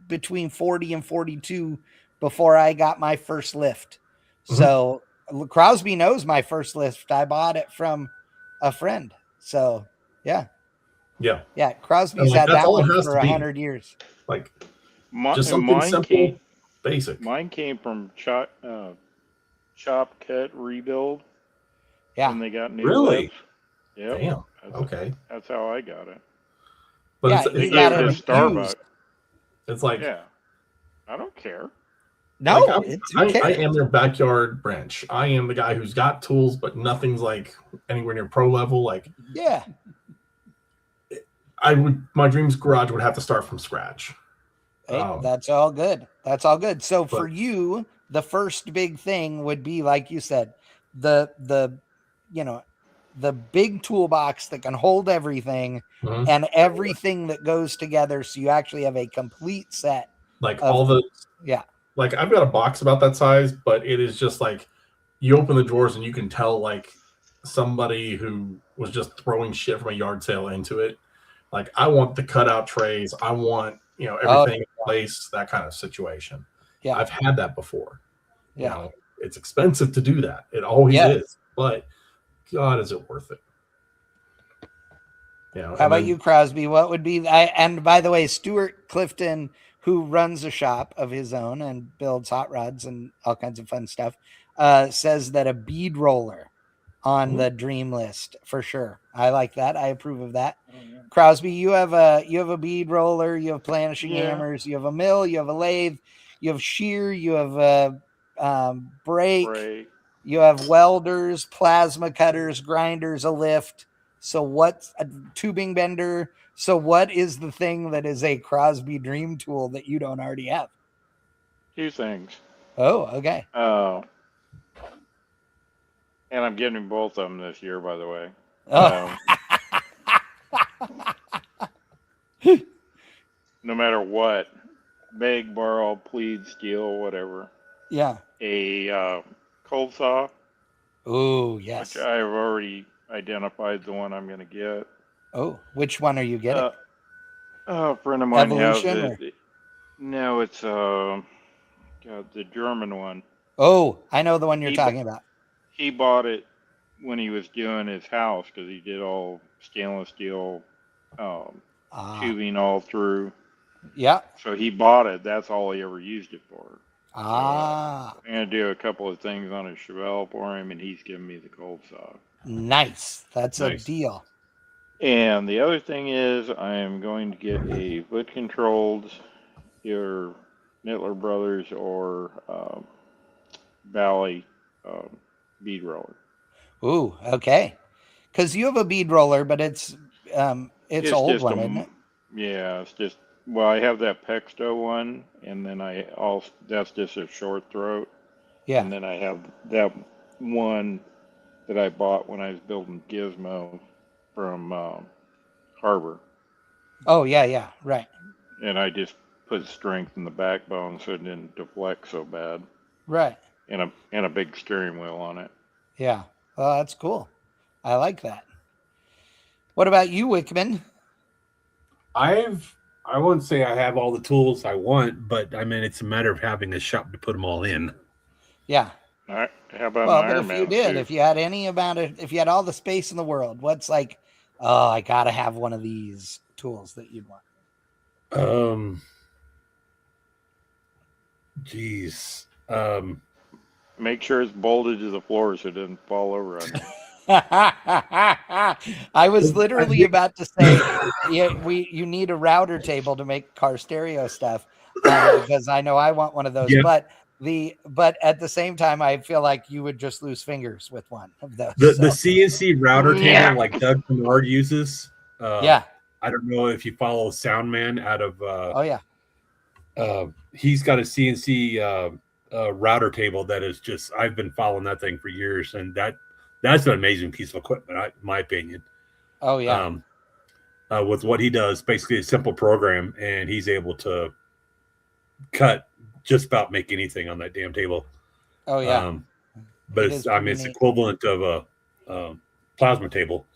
between 40 and 42 before I got my first lift. Mhm. So Crosby knows my first lift. I bought it from a friend. So yeah. Yeah. Yeah. Crosby's And, like, had that's that all it one has for to be. 100 years. Like, just something Mine simple, basic. Mine came from chop cut rebuild Yeah. when they got new Really? lifts. Yep. Damn. That's, Okay. that's how I got it. But Yeah, They you gave got it it to used. Starbucks. it's like, Yeah. I don't care. No, like it's I who cares? am your backyard branch. I am the guy who's got tools, but nothing's like anywhere near pro level. Like, Yeah. my dreams garage would have to start from scratch. Hey, that's all good. That's all good. So for but- you, the first big thing would be, like you said, the big toolbox that can hold everything Mhm. and everything that goes together, so you actually have a complete set. Like of all the tools. Yeah. like I've got a box about that size, but it is just like you open the drawers and you can tell like somebody who was just throwing shit from a yard sale into it. Like, I want the cutout trays. I want, everything in place, that kind of situation. Yeah. I've had that before. You Yeah. know, it's expensive to do that. It always is. But God, is it worth it? You know, How about you, Crosby? What would be and by the way, Stuart Clifton, who runs a shop of his own and builds hot rods and all kinds of fun stuff, says that a bead roller on the dream list for sure. I like that. I approve of that. Oh, yeah. Crosby, you have a bead roller, you have planishing Yeah. hammers, you have a mill, you have a lathe, you have shear, you have a brake, you have welders, plasma cutters, grinders, a lift. So what's a tubing bender? So what is the thing that is a Crosby dream tool that you don't already have? 2 things. Oh, okay. And I'm getting both of them this year, by the way. Oh. No matter what, beg, borrow, plead, steal, whatever. Yeah. A cold saw. Oh, yes. Which I've already identified the one I'm going to get. Oh, which one are you getting? A friend of mine Evolution, has it. No, it's the German one. Oh, I know the one you're talking about. He bought it when he was doing his house because he did all stainless steel tubing all through. Yeah. So he bought it. That's all he ever used it for. So, I'm going to do a couple of things on his Chevelle for him, and he's giving me the cold saw. Nice. That's Nice. a deal. And the other thing is I am going to get a foot-controlled, either Nittler Brothers or Valley bead roller. Ooh, okay. Because you have a bead roller, but it's an It's old just one, isn't it? yeah, it's just, well, I have that Pexto one, and then I also, that's just a short throat, Yeah. and then I have that one that I bought when I was building Gizmo from Harbor, Oh, yeah, yeah, right, and I just put strength in the backbone so it didn't deflect so bad, right. and a big steering wheel on it. Yeah. Well, that's cool. I like that. What about you, Wickman? I wouldn't say I have all the tools I want, but I mean it's a matter of having a shop to put them all in. Yeah. All right, how about an Well, but Iron if you Man did, suit? if you had any amount of, if you had all the space in the world, what's like, oh, I gotta have one of these tools that you'd want. Um, geez. Make sure it's bolted to the floor so it doesn't fall over on you. I was I literally think about to say, yeah, you need a router table to make car stereo stuff, because I know I want one of those. yeah, But at the same time, I feel like you would just lose fingers with one of those. the So CNC router Yeah. table like Doug Bernard uses. yeah, I don't know if you follow Soundman out of oh yeah, he's got a CNC router table that is just I've been following that thing for years, and that's an amazing piece of equipment, in my opinion. oh yeah, Um, with what he does, basically a simple program, and he's able to cut just about make anything on that damn table. oh yeah. Um, but It it's is I mean pretty it's neat. equivalent of a plasma table.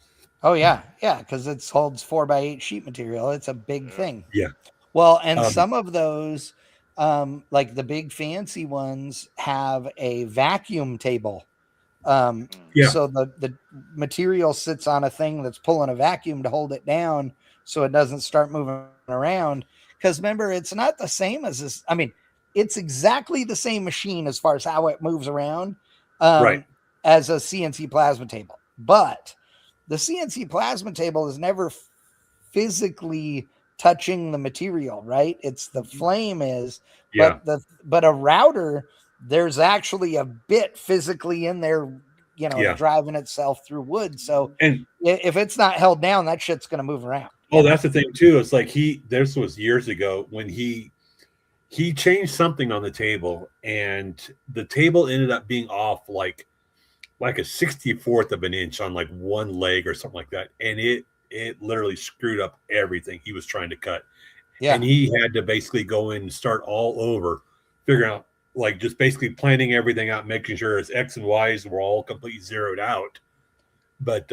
Oh yeah, yeah, because it holds 4x8 sheet material. It's a big thing. Yeah. Well, and Um, some of those, like the big fancy ones, have a vacuum table. yeah. So the material sits on a thing that's pulling a vacuum to hold it down so it doesn't start moving around. Because remember, it's not the same as this. I mean, it's exactly the same machine as far as how it moves around, Right. as a CNC plasma table. But the CNC plasma table is never physically touching the material, right? It's the flame is, Yeah. but a router, there's actually a bit physically in there, Yeah. driving itself through wood. So And if it's not held down, that shit's gonna move around. that's the thing too. It's like this was years ago when he changed something on the table, and the table ended up being off like a 64th of an inch on like one leg or something like that, and it literally screwed up everything he was trying to cut. Yeah, And he had to basically go in and start all over, figuring out like just basically planning everything out, making sure his X and Y's were all completely zeroed out. But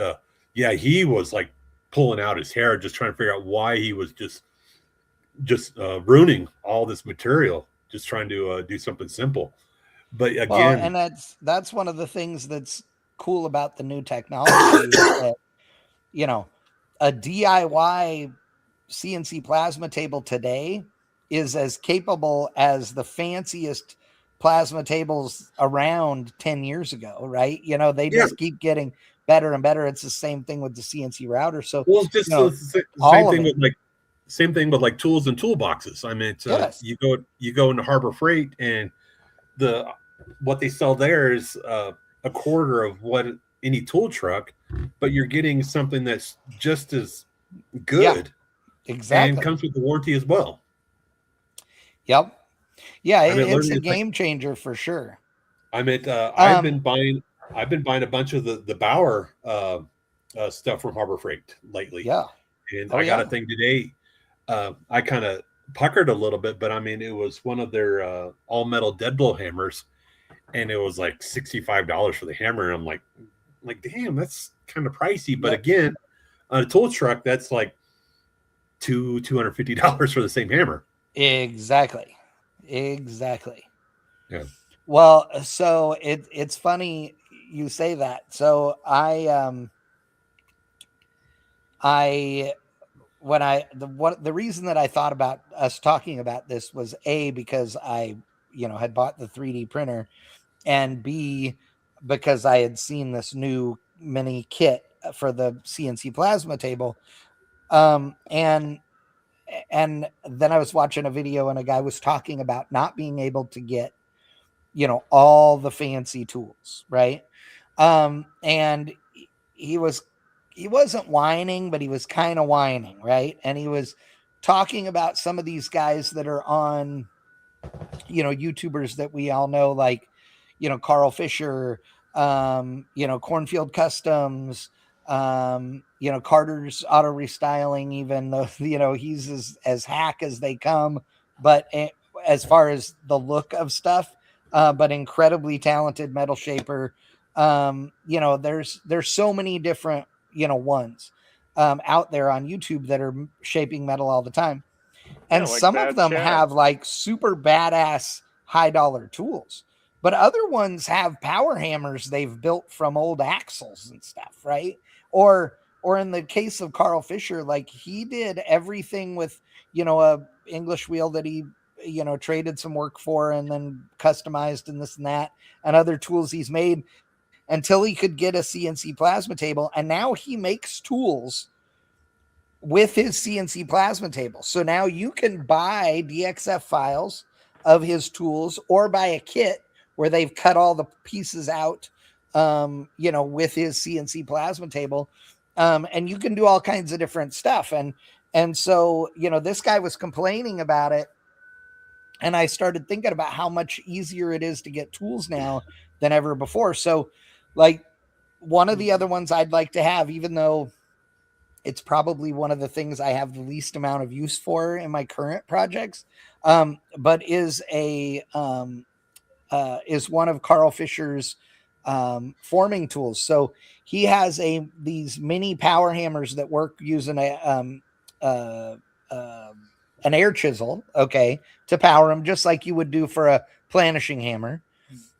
yeah, he was like pulling out his hair, just trying to figure out why he was just ruining all this material, just trying to do something simple. But well, again, and that's one of the things that's cool about the new technology is that, a DIY CNC plasma table today is as capable as the fanciest plasma tables around 10 years ago, right? They yeah, just keep getting better and better. It's the same thing with the CNC router. So, well, it's just the same all of thing it. with like tools and toolboxes. I mean, it's, Yes. you go into Harbor Freight, and the what they sell there is a quarter of what any tool truck, but you're getting something that's just as good and Exactly. comes with the warranty as well. Yep. Yeah, I mean, it's literally, a it's like game changer for sure. I mean, Um, I've been buying a bunch of the Bauer stuff from Harbor Freight lately, yeah. and Oh I got yeah. a thing today. I kind of puckered a little bit, but I mean, it was one of their all metal dead blow hammers, and it was like $65 for the hammer. And I'm like, damn, that's kind of pricey. But Yep. again, on a tool truck, that's like $250 for the same hammer. Exactly. Yeah. Well, so it's funny you say that. So I when I the reason that I thought about us talking about this was A, because I had bought the 3D printer, and B, because I had seen this new mini kit for the CNC plasma table, and and then I was watching a video and a guy was talking about not being able to get, all the fancy tools, right? And he was he wasn't whining, but he was kind of whining, right? And he was talking about some of these guys that are on, YouTubers that we all know, like, Carl Fisher, Cornfield Customs, Carter's Auto Restyling, even though, he's as hack as they come, but as far as the look of stuff, but incredibly talented metal shaper. There's so many different, ones out there on YouTube that are shaping metal all the time. Yeah, And like some of Bad them Chad. have like super badass high dollar tools, but other ones have power hammers they've built from old axles and stuff, right? Or in the case of Carl Fisher, like he did everything with, a English wheel that he, traded some work for and then customized and this and that, and other tools he's made until he could get a CNC plasma table. And now he makes tools with his CNC plasma table. So now you can buy DXF files of his tools or buy a kit where they've cut all the pieces out, with his CNC plasma table. And you can do all kinds of different stuff. And so, this guy was complaining about it. And I started thinking about how much easier it is to get tools now than ever before. So, like, one of the other ones I'd like to have, even though it's probably one of the things I have the least amount of use for in my current projects, but is one of Carl Fisher's forming tools. So he has these mini power hammers that work using uh, an air chisel, okay, to power them, just like you would do for a planishing hammer.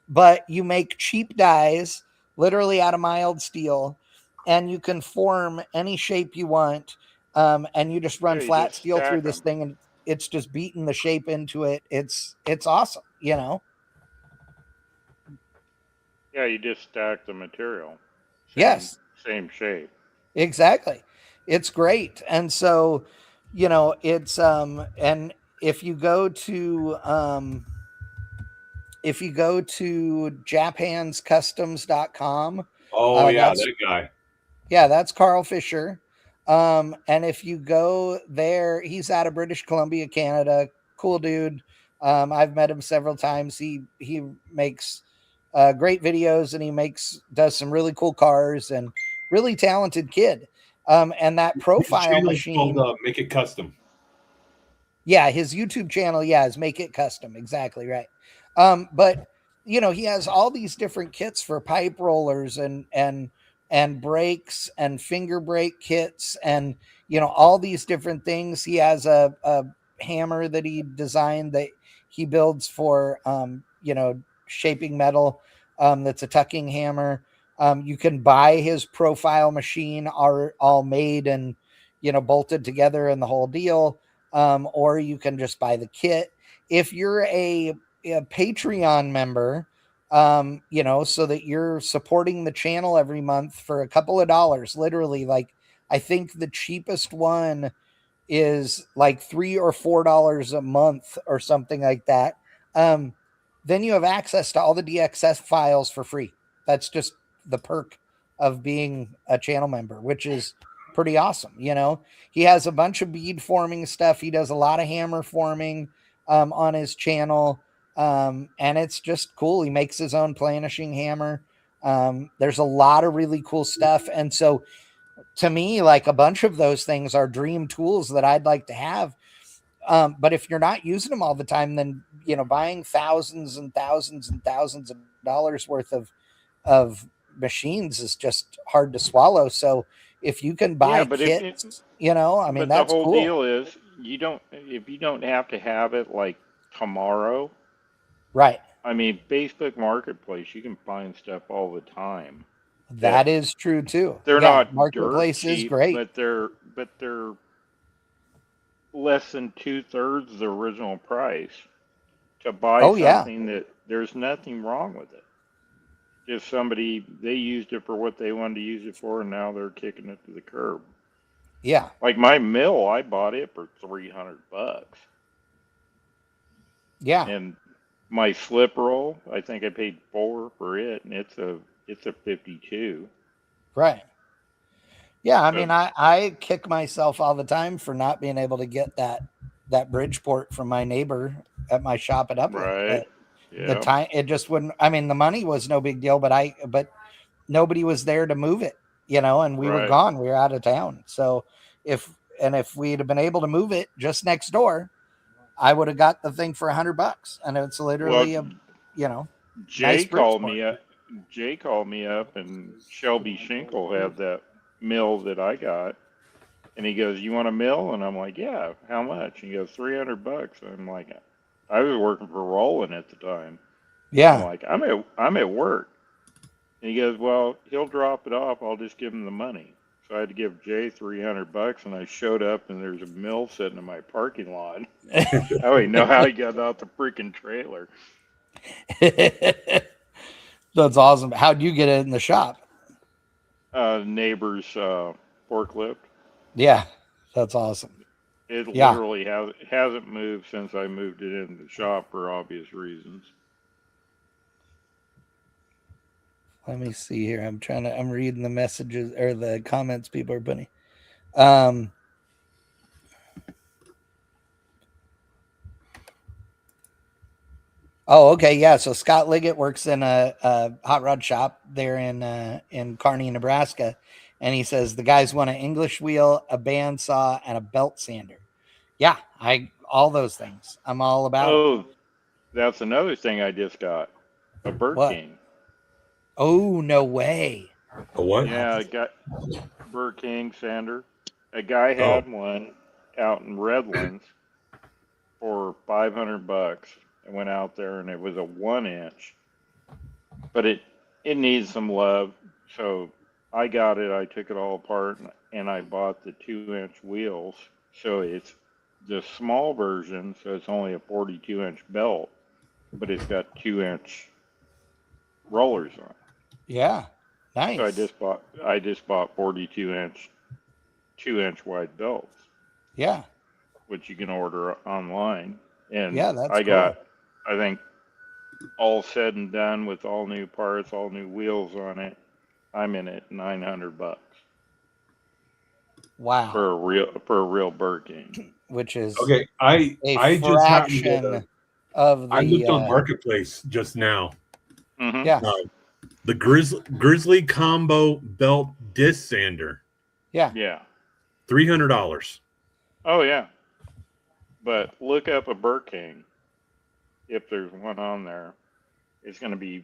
But you make cheap dies, literally out of mild steel, and you can form any shape you want. And you just run Yeah, you flat just steel through stack this them. thing, and it's just beating the shape into it. It's awesome, Yeah, you just stack the material. Same Yes, same shape. exactly. It's great. And so, it's and if you go to japanscustoms.com, Oh yeah, that's that guy. yeah, that's Carl Fisher. And if you go there, he's out of British Columbia, Canada. Cool dude. I've met him several times. He makes great videos, and does some really cool cars, and really talented kid. And that His profile channel's called machine, Make It Custom. yeah, his YouTube channel, yeah, is Make It Custom. Exactly right. But he has all these different kits for pipe rollers and brakes and finger brake kits, and all these different things. He has a hammer that he designed that he builds for shaping metal. That's a tucking hammer. You can buy his profile machine all made and bolted together and the whole deal, or you can just buy the kit. If you're a Patreon member, so that you're supporting the channel every month for a couple of dollars, literally, like I think the cheapest one is like $3 or $4 a month or something like that. Um, then you have access to all the DXS files for free. That's just the perk of being a channel member, which is pretty awesome. He has a bunch of bead forming stuff. He does a lot of hammer forming on his channel. And it's just cool. He makes his own planishing hammer. There's a lot of really cool stuff. And so, to me, like, a bunch of those things are dream tools that I'd like to have. But if you're not using them all the time, then buying thousands and thousands and thousands of dollars worth of machines is just hard to swallow. So if you can Yeah, buy kits, I mean, but the that's whole cool. deal is if you don't have to have it like tomorrow. Right. I mean, Facebook Marketplace, you can find stuff all the time that That is true too. they're Yeah, not dirt marketplace is cheap, great. but they're less than 2/3 the original price to buy Oh yeah. something that there's nothing wrong with it. Just somebody they used it for what they wanted to use it for, and now they're kicking it to the curb. Yeah. Like my mill, I bought it for $300, Yeah. and my slip roll, I think I paid 4 for it, and it's a 52. Right. Yeah. I So, mean, I kick myself all the time for not being able to get that Bridgeport from my neighbor at my shop at Upland. right, The yeah, time it just wouldn't. I mean, the money was no big deal, but nobody was there to move it, and we were right. gone. We were out of town. So if we'd have been able to move it just next door, I would have got the thing for $100, and it's Well, literally a nice Jay called Bridgeport. me up. Jay called me up, and Shelby Shinkle had that mill that I got, and he goes, "You want a mill?" And I'm like, "Yeah." How much? He goes, $300. I'm like, I was working for Roland at the time. I'm Yeah. like, I'm at work. And he goes, "Well, he'll drop it off. I'll just give him the money." So I had to give Jay $300, and I showed up, and there's a mill sitting in my parking lot. I don't even know how he got out the freaking trailer. That's awesome. How'd you get it in the shop? Neighbor's forklift. Yeah, that's awesome. It Yeah. literally hasn't moved since I moved it in the shop for obvious reasons. Let me see here. I'm reading the messages or the comments people are putting. Um, oh, okay. Yeah. So Scott Liggett works in a hot rod shop there in Kearney, Nebraska. And he says the guys want an English wheel, a bandsaw, and a belt sander. Yeah. All those things. I'm all about it. Oh, that's another thing I just got. A Bird What? King. Oh, no way. A what? Yeah, I got Bird King sander. A guy Oh, had one out in Redlands for $500. I went out there and it was a 1 inch, but it needs some love. So I got it. I took it all apart and I bought the 2 inch wheels. So it's the small version. So it's only a 42-inch belt, but it's got 2 inch rollers on it. Yeah. So Nice. I just bought 42-inch, 2 inch wide belts, Yeah. which you can order online. And Yeah. That's cool. I think all said and done with all new parts, all new wheels on it, I'm in at $900 Wow. for a real Bird King. Which is okay. a I just happened fraction of I looked on the Marketplace just now. Mm-hmm. yeah. The Grizzly Combo Belt Disc Sander, Yeah. Yeah. $300. Oh yeah. But look up a Bird King if there's one on there. It's going to be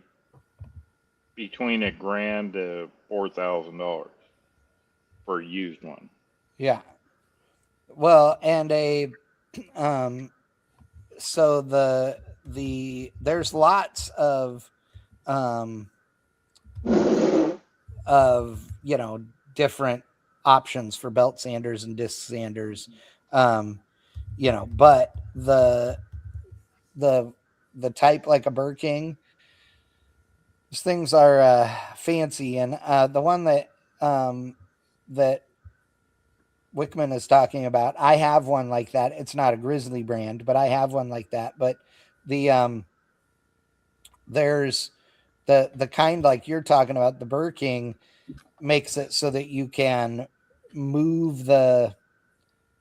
between $1,000 to $4,000 for a used one. Yeah. Well, and so there's lots um of different options for belt sanders and disc sanders. But the type like a Bird King, these things are fancy, and the one that Wickman is talking about, I have one like that. It's not a Grizzly brand, but I have one like that. But the there's the kind like you're talking about, the Bird King makes it so that you can move the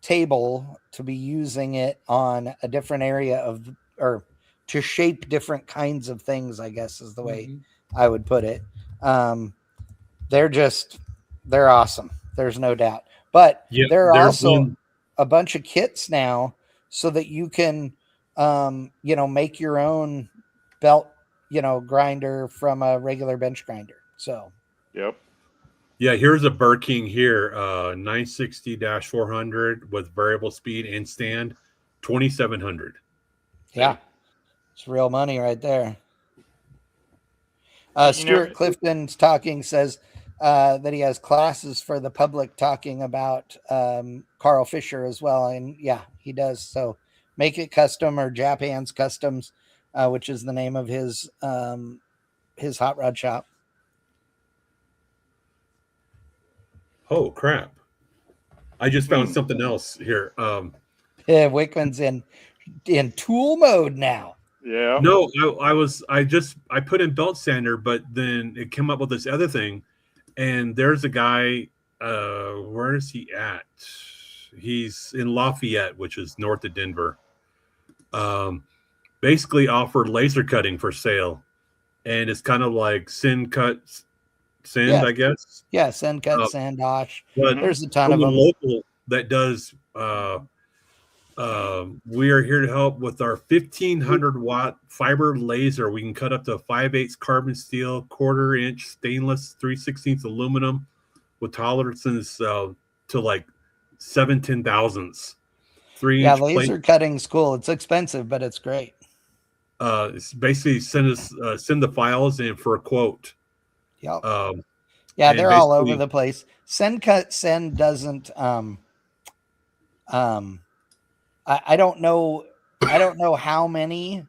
table to be using it on a different area or to shape different kinds of things, I guess is the way I would put it. They're awesome. There's no doubt. But Yeah, there are there's also one. a bunch of kits now so that you can, make your own belt, grinder from a regular bench grinder. So, Yep. Yeah, here's a Bird King here, 960-400 with variable speed and stand, 2,700. yeah, it's real money right there. You know, Stuart Clifton's talking says that he has classes for the public talking about Carl Fisher as well. And yeah, he does. So Make It Custom or Japan's Customs, which is the name of his hot rod shop. Oh, crap. I just found something else here. Wickman's in tool mode now. Yeah. No, I put in belt sander, but then it came up with this other thing, and there's a guy. Where is he at? He's in Lafayette, which is north of Denver. Basically offered laser cutting for sale, and it's kind of like send, Yeah. I guess. Yeah, send, cut, Uh, sand, dosh. but There's a ton of someone them. local that does. We are here to help with our 1500-watt fiber laser. We can cut up to 5/8 carbon steel, quarter-inch stainless, 3/16 aluminum, with tolerances to like 7/10,000ths. 3-inch Laser plate. cutting's cool. It's expensive, but it's great. It's basically send the files in for a quote. Yep. Um, They're all over the place. Send, cut, send doesn't. I don't know. I don't know how many,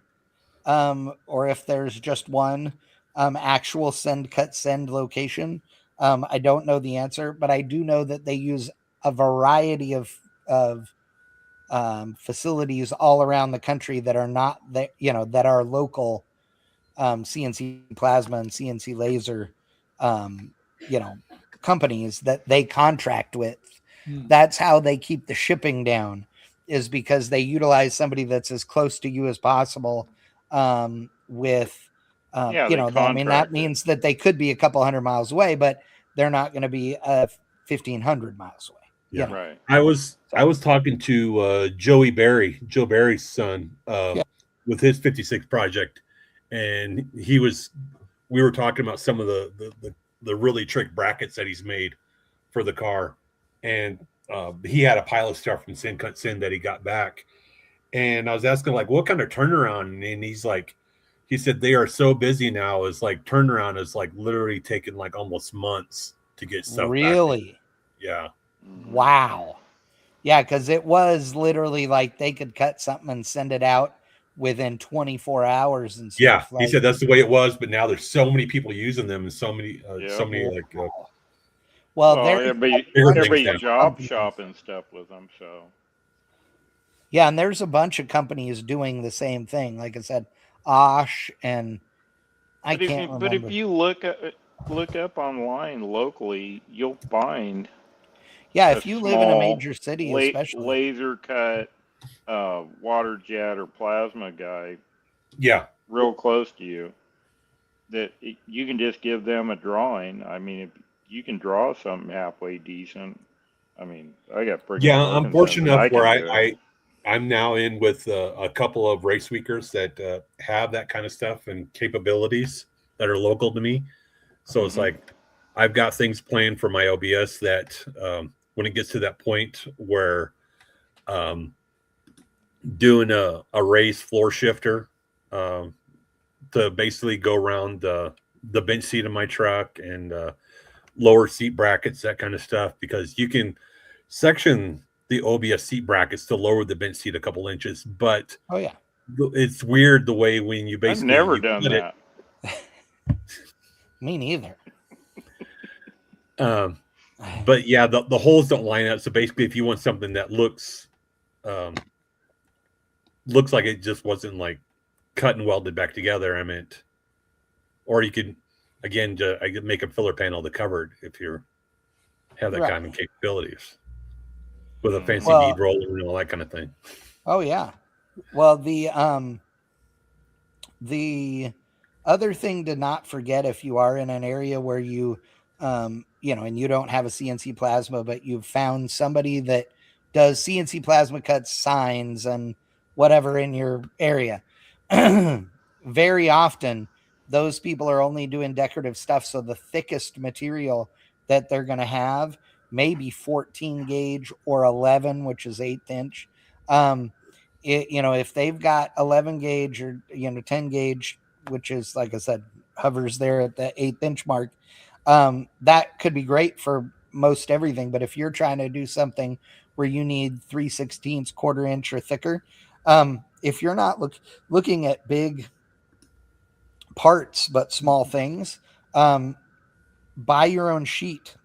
or if there's just one actual send, cut, send location. I don't know the answer, but I do know that they use a variety of facilities all around the country that are not that that are local CNC plasma and CNC laser companies that they contract with. That's how they keep the shipping down, is because they utilize somebody that's as close to you as possible with I mean, that means that they could be a couple hundred miles away, but they're not going to be 1,500 miles away. Yeah. Right. I was talking to Joe Barry's son, with his 56 project, and we were talking about some of the really trick brackets that he's made for the car, and he had a pile of stuff from Sin Cut Sin that he got back, and I was asking like what kind of turnaround, and he said they are so busy now, is like turnaround is like literally taking like almost months to get stuff really back. Yeah. Wow. Yeah, because it was literally like they could cut something and send it out within 24 hours and stuff. Yeah, he said that's the way it was, but now there's so many people using them, and so many like. Well, everybody's job shopping stuff with them. So. Yeah, and there's a bunch of companies doing the same thing. Like I said, Osh and I can't remember. But if you look up online locally, you'll find. Yeah, if you live in a major city, especially laser cut, water jet or plasma guy. Yeah. Real close to you. That you can just give them a drawing. I mean, if you can draw something halfway decent. I mean, I got pretty. Yeah, I'm fortunate enough where I'm now in with a couple of race weekers that have that kind of stuff and capabilities that are local to me. So it's like I've got things planned for my OBS that when it gets to that point where doing a race floor shifter to basically go around the bench seat of my truck and lower seat brackets, that kind of stuff, because you can section the OBS seat brackets to lower the bench seat a couple inches, but it's weird the way when you basically I've never done that. Me neither. But yeah, the holes don't line up. So basically, if you want something that looks like it just wasn't like cut and welded back together, I meant, or you could again I could make a filler panel to cover it if you have that kind of capabilities with a fancy bead roller and all that kind of thing. Oh yeah. Well, the other thing to not forget, if you are in an area where you and you don't have a CNC plasma, but you've found somebody that does CNC plasma cuts, signs, and whatever in your area. Very often, those people are only doing decorative stuff. So the thickest material that they're going to have may be 14 gauge or 11, which is 1/8 inch. If they've got 11 gauge or 10 gauge, which is, like I said, hovers there at the 1/8 inch mark, that could be great for most everything. But if you're trying to do something where you need 3/16, quarter inch or thicker, if you're not looking at big parts but small things, buy your own sheet.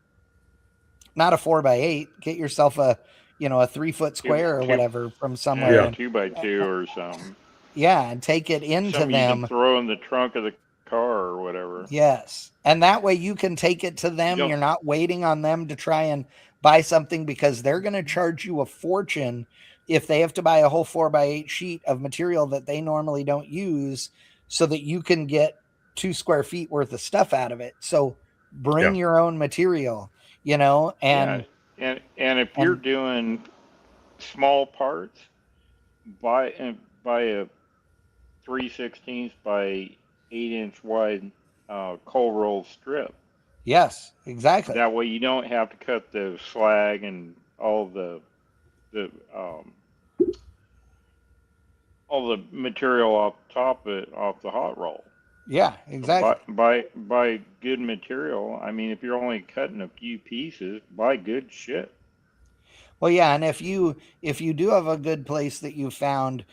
not a 4x8. Get yourself a 3-foot square or two- whatever from somewhere. Yeah, And, 2x2 or something. yeah, and take it into Something you them. can throw in the trunk of the car or whatever. Yes. And that way you can take it to them. don't- You're not waiting on them to try and buy something, because they're going to charge you a fortune if they have to buy a whole 4x8 sheet of material that they normally don't use, so that you can get 2 square feet worth of stuff out of it. So bring your own material, and Yeah, and if you're doing small parts, buy a 3/16 by 8-inch wide cold roll strip. yes, exactly. That way you don't have to cut the slag and all the material off off the hot roll. Yeah, exactly. Buy good material. I mean, if you're only cutting a few pieces, buy good shit. Well, yeah, and if you do have a good place that you found,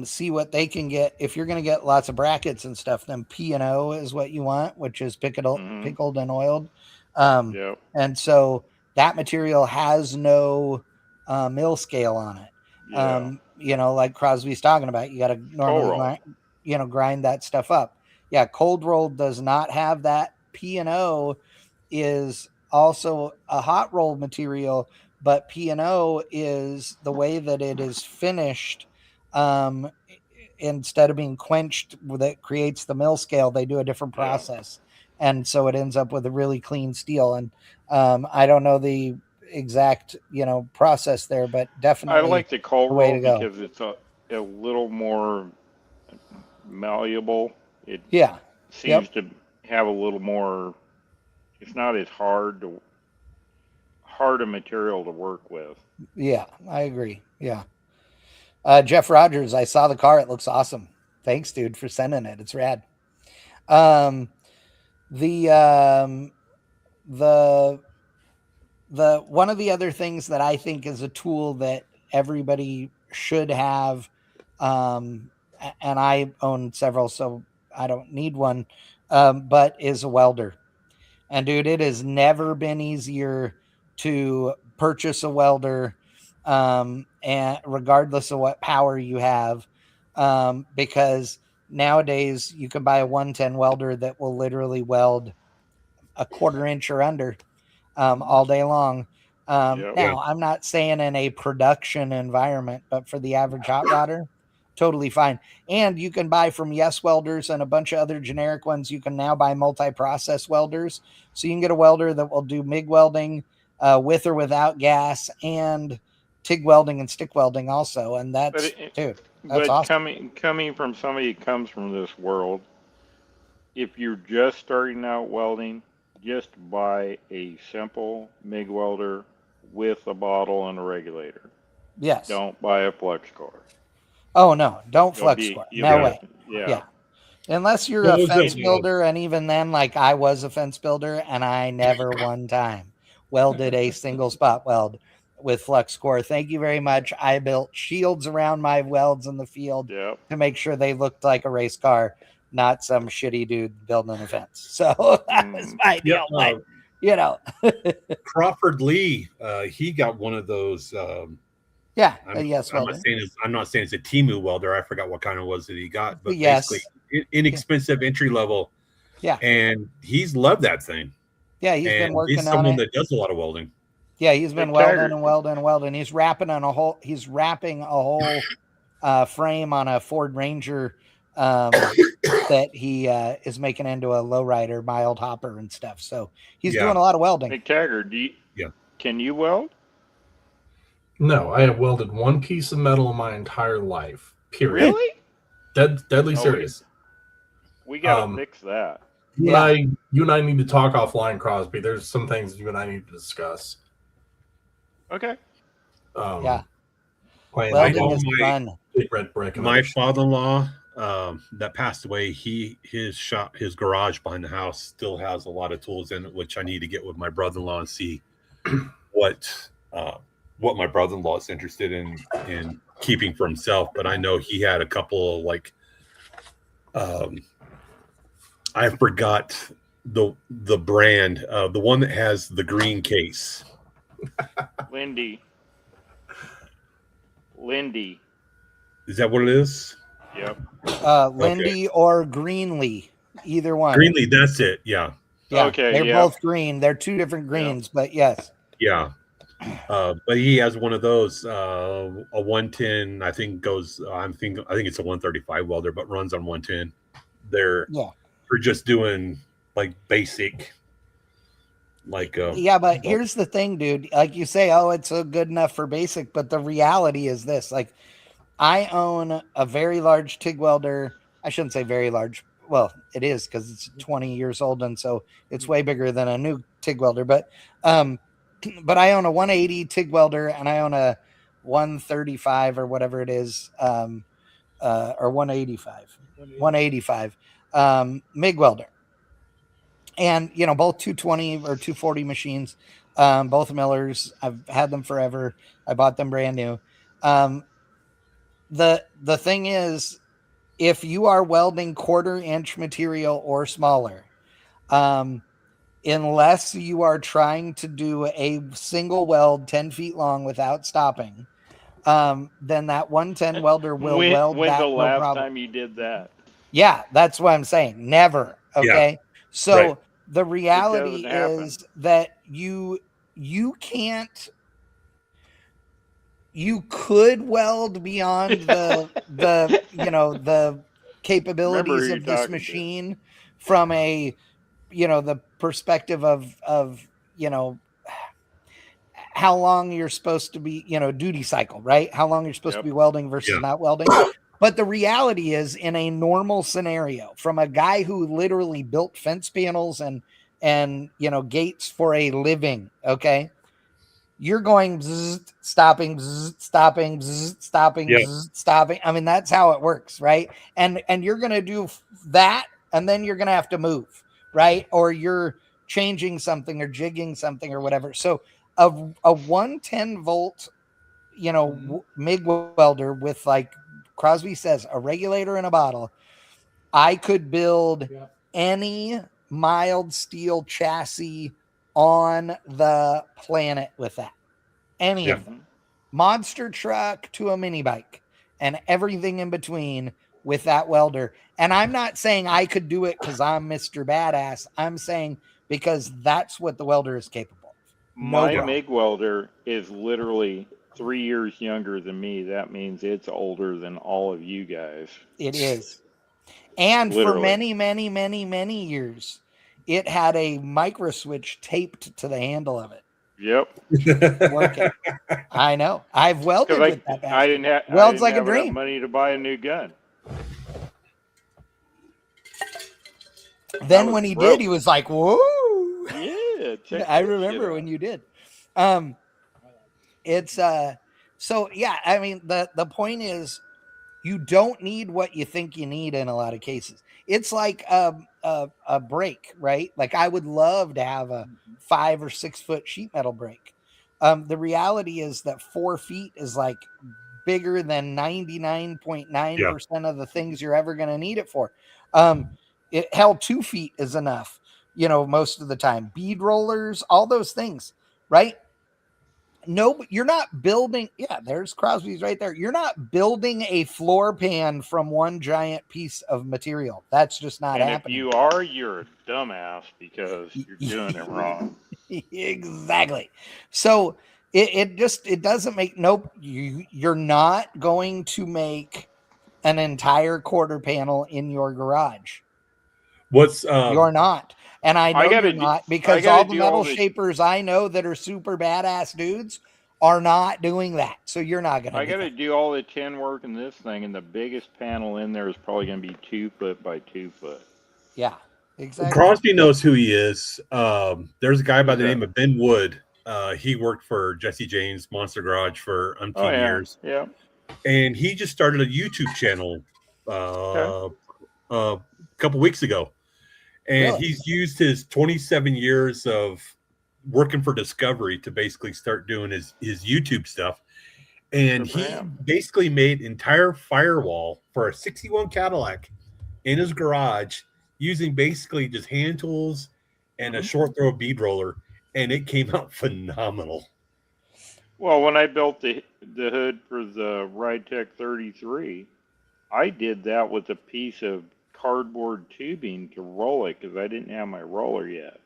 see what they can get. If you're going to get lots of brackets and stuff, then P&O is what you want, which is pickled and oiled. Yep. And so that material has no mill scale on it. Yeah. Like Crosby's talking about, you got to normally grind that stuff up. Yeah, cold roll does not have that. P&O is also a hot roll material, but P&O is the way that it is finished. Instead of being quenched, that creates the mill scale, they do a different process. And so it ends up with a really clean steel. And I don't know the exact, process there, but definitely I like the cold way roll to go. because it's a little more malleable. It Yeah. seems to have a little more. It's not as hard a material to work with. Yeah, I agree. Yeah. Jeff Rogers, I saw the car. It looks awesome. Thanks, dude, for sending it. It's rad. The one of the other things that I think is a tool that everybody should have, and I own several, so I don't need one, but is a welder. And dude, it has never been easier to purchase a welder, and regardless of what power you have, because nowadays you can buy a 110 welder that will literally weld a 1/4 inch or under, all day long. Now, I'm not saying in a production environment, but for the average hot rodder, totally fine. And you can buy from Yes Welders and a bunch of other generic ones. You can now buy multi-process welders. So you can get a welder that will do MIG welding with or without gas, and TIG welding and stick welding also. And that's, dude, that's awesome. Coming from somebody who comes from this world, if you're just starting out welding, just buy a simple MIG welder with a bottle and a regulator. Yes. Don't buy a flux core. Oh, no. Don't flux core. No way. Yeah. Unless you're a fence builder, and even then, like I was a fence builder, and I never one time welded a single spot weld with flux core. Thank you very much. I built shields around my welds in the field to make sure they looked like a race car, not some shitty dude building a fence. So that was my deal. Crawford Lee, he got one of those. I'm not saying it's a Temu welder. I forgot what kind of was that he got, but basically inexpensive entry level. Yeah, and he's loved that thing. Yeah, he's been working on it. He's someone that does a lot of welding. Yeah, he's been welding. He's wrapping a whole frame on a Ford Ranger that he is making into a lowrider, mild hopper and stuff. So he's doing a lot of welding. Hey, Taggart, can you weld? No, I have welded one piece of metal in my entire life. Period. Really? Deadly serious. We gotta fix that. You and I need to talk offline, Crosby. There's some things you and I need to discuss. Okay. Welding is fun. Big red brick. My father-in-law that passed away, his garage behind the house still has a lot of tools in it, which I need to get with my brother-in-law and see what my brother-in-law is interested in keeping for himself. But I know he had a couple of I forgot the brand, the one that has the green case. Lindy. Lindy. Is that what it is? Yep. Lindy or Greenlee, either one. Greenlee, that's it. Yeah. Yeah, Okay, they're yeah. both green. They're two different greens, but yes. Yeah. But he has one of those, a 110. I think goes. I think it's a 135 welder, but runs on 110. They're Yeah. for just doing like basic, like Yeah, but here's the thing, dude. Like you say, oh, it's good enough for basic, but the reality is this: like, I own a very large TIG welder. I shouldn't say very large. Well, it is because it's 20 years old, and so it's way bigger than a new TIG welder. But I own a 180 TIG welder, and I own a 135 or whatever it is, or 185 MIG welder. And, you know, both 220 or 240 machines, both Millers. I've had them forever. I bought them brand new. The thing is, if you are welding 1/4 inch material or smaller, unless you are trying to do a single weld 10 feet long without stopping, then that 110 welder will weld When's the that no last problem. time you did that? Yeah, that's what I'm saying. Never. Okay. So right. the reality It doesn't is that you can't. You could weld beyond the you know the capabilities of this machine from a the perspective of how long you're supposed to be, duty cycle, right? How long you're supposed to be welding versus not welding. But the reality is, in a normal scenario, from a guy who literally built fence panels and gates for a living, okay, you're going bzzz, stopping, bzzz, stopping, bzzz, stopping, bzzz, stopping. I mean, that's how it works, right? And you're gonna do that, and then you're gonna have to move, right? Or you're changing something or jigging something or whatever. So a 110 volt, MIG welder with, like Crosby says, a regulator in a bottle, I could build any mild steel chassis on the planet with that. Any of them. Monster truck to a mini bike and everything in between with that welder. And I'm not saying I could do it because I'm Mr. Badass. I'm saying because that's what the welder is capable of. My MIG welder is literally 3 years younger than me. That means it's older than all of you guys. It is. And literally, for many, many, many, many years, it had a micro switch taped to the handle of it. Yep. Working. I know. I've welded with that bastard. I didn't have enough money to buy a new gun. Then when he did, he was like, whoa. Yeah. I remember when you did. It's so yeah, I mean the point is, you don't need what you think you need in a lot of cases. It's like a brake, right? Like, I would love to have a 5 or 6 foot sheet metal brake. The reality is that 4 feet is like bigger than 99.9% of the things you're ever going to need it for. 2 feet is enough, most of the time. Bead rollers, all those things, right? No, you're not building. Yeah, there's Crosby's right there. You're not building a floor pan from one giant piece of material. That's just not happening. If you are, you're a dumbass because you're doing it wrong. Exactly. So it doesn't make you're not going to make an entire quarter panel in your garage. You're not. And I know you're not, because all the metal shapers I know that are super badass dudes are not doing that. So you're not going to. I got to do all the tin work in this thing, and the biggest panel in there is probably going to be 2 foot by 2 foot. Yeah, exactly. Crosby knows who he is. There's a guy by the name of Ben Wood. He worked for Jesse James Monster Garage for umpteen years. Yeah. And he just started a YouTube channel a couple weeks ago. And he's used his 27 years of working for Discovery to basically start doing his YouTube stuff. And he basically made entire firewall for a 61 Cadillac in his garage using basically just hand tools and a short throw bead roller. And it came out phenomenal. Well, when I built the hood for the Ridetech 33, I did that with a piece of cardboard tubing to roll it because I didn't have my roller yet.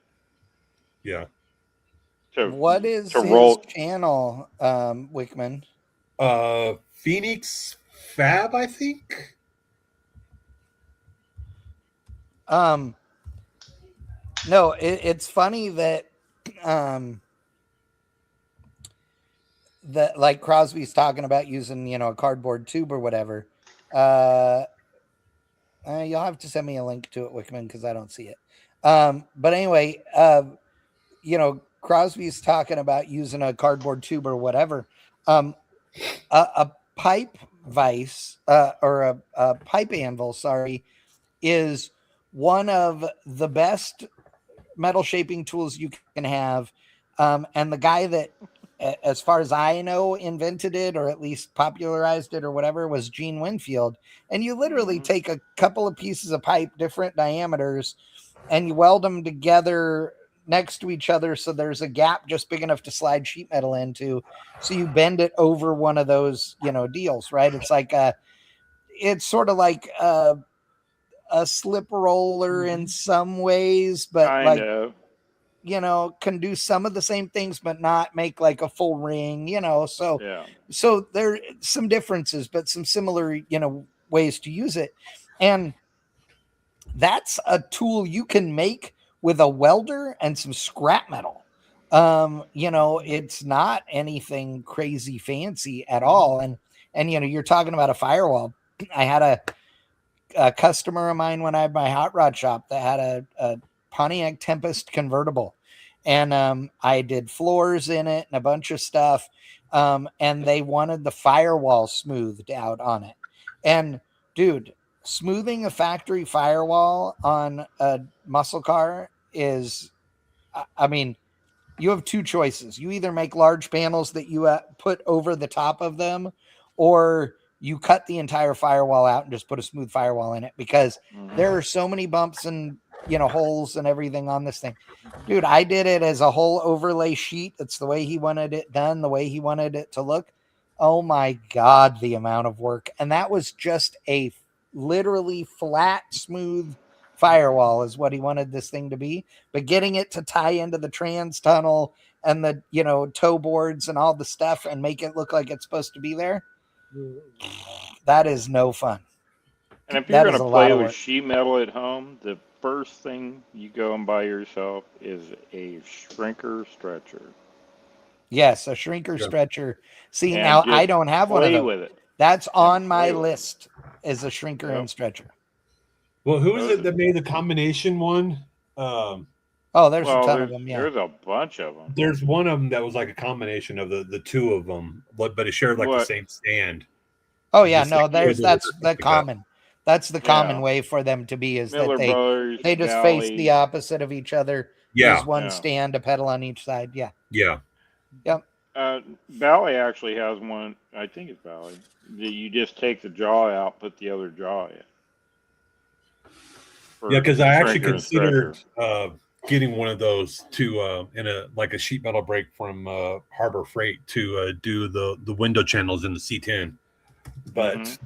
Yeah. To What is to his roll. channel, Wickman? Phoenix Fab, I think. No, it's funny that um that like Crosby's talking about using, a cardboard tube or whatever. Uh, you'll have to send me a link to it, Wickman, because I don't see it. But anyway, Crosby's talking about using a cardboard tube or whatever. A pipe vise or a pipe anvil, sorry, is one of the best metal shaping tools you can have. And the guy that, as far as I know, invented it or at least popularized it or whatever was Gene Winfield. And you literally Mhm. take a couple of pieces of pipe, different diameters, and you weld them together next to each other so there's a gap just big enough to slide sheet metal into. So you bend it over one of those, deals, right? It's sort of like a slip roller in some ways, but Kind like, of. can do some of the same things, but not make like a full ring, so, Yeah. so there are some differences, but some similar, ways to use it. And that's a tool you can make with a welder and some scrap metal. It's not anything crazy fancy at all. And, you're talking about a firewall. I had a customer of mine when I had my hot rod shop that had a Pontiac Tempest convertible, and I did floors in it and a bunch of stuff, and they wanted the firewall smoothed out on it. And dude, smoothing a factory firewall on a muscle car is, I mean, you have two choices. You either make large panels that you put over the top of them, or you cut the entire firewall out and just put a smooth firewall in it, because there are so many bumps and, holes and everything on this thing. Dude, I did it as a whole overlay sheet. That's the way he wanted it done, the way he wanted it to look. Oh my God, the amount of work. And that was just a literally flat, smooth firewall is what he wanted this thing to be. But getting it to tie into the trans tunnel and the, toe boards and all the stuff and make it look like it's supposed to be there, that is no fun. And if you're That going is to a lot play of with work. sheet metal at home, the first thing you go and buy yourself is a shrinker stretcher. Yes, a shrinker Yeah. stretcher. See, And now I just don't have one of play those. with it. That's And on my play with it. list, is a shrinker Yep. and stretcher. Well, who is Those it that made the combination one? Um, Oh, there's a Well, ton of them. Yeah. there's a bunch of them. there's one of them that was like a combination of the two of them, but it shared like the What? same stand. Oh yeah, Just like no, swivel or that's something the like that. common. That's the common Yeah. way for them to be, is that Miller Brothers, they just face the Valley. opposite of each other. Yeah, Use one Yeah. stand, a pedal on each side. Yeah. yeah, Yep. Valley actually has one. I think it's Valley. That you just take the jaw out, put the other jaw in. For yeah. Because I actually shrinker and stretcher. considered getting one of those to in a like a sheet metal brake from Harbor Freight to do the window channels in the C10. But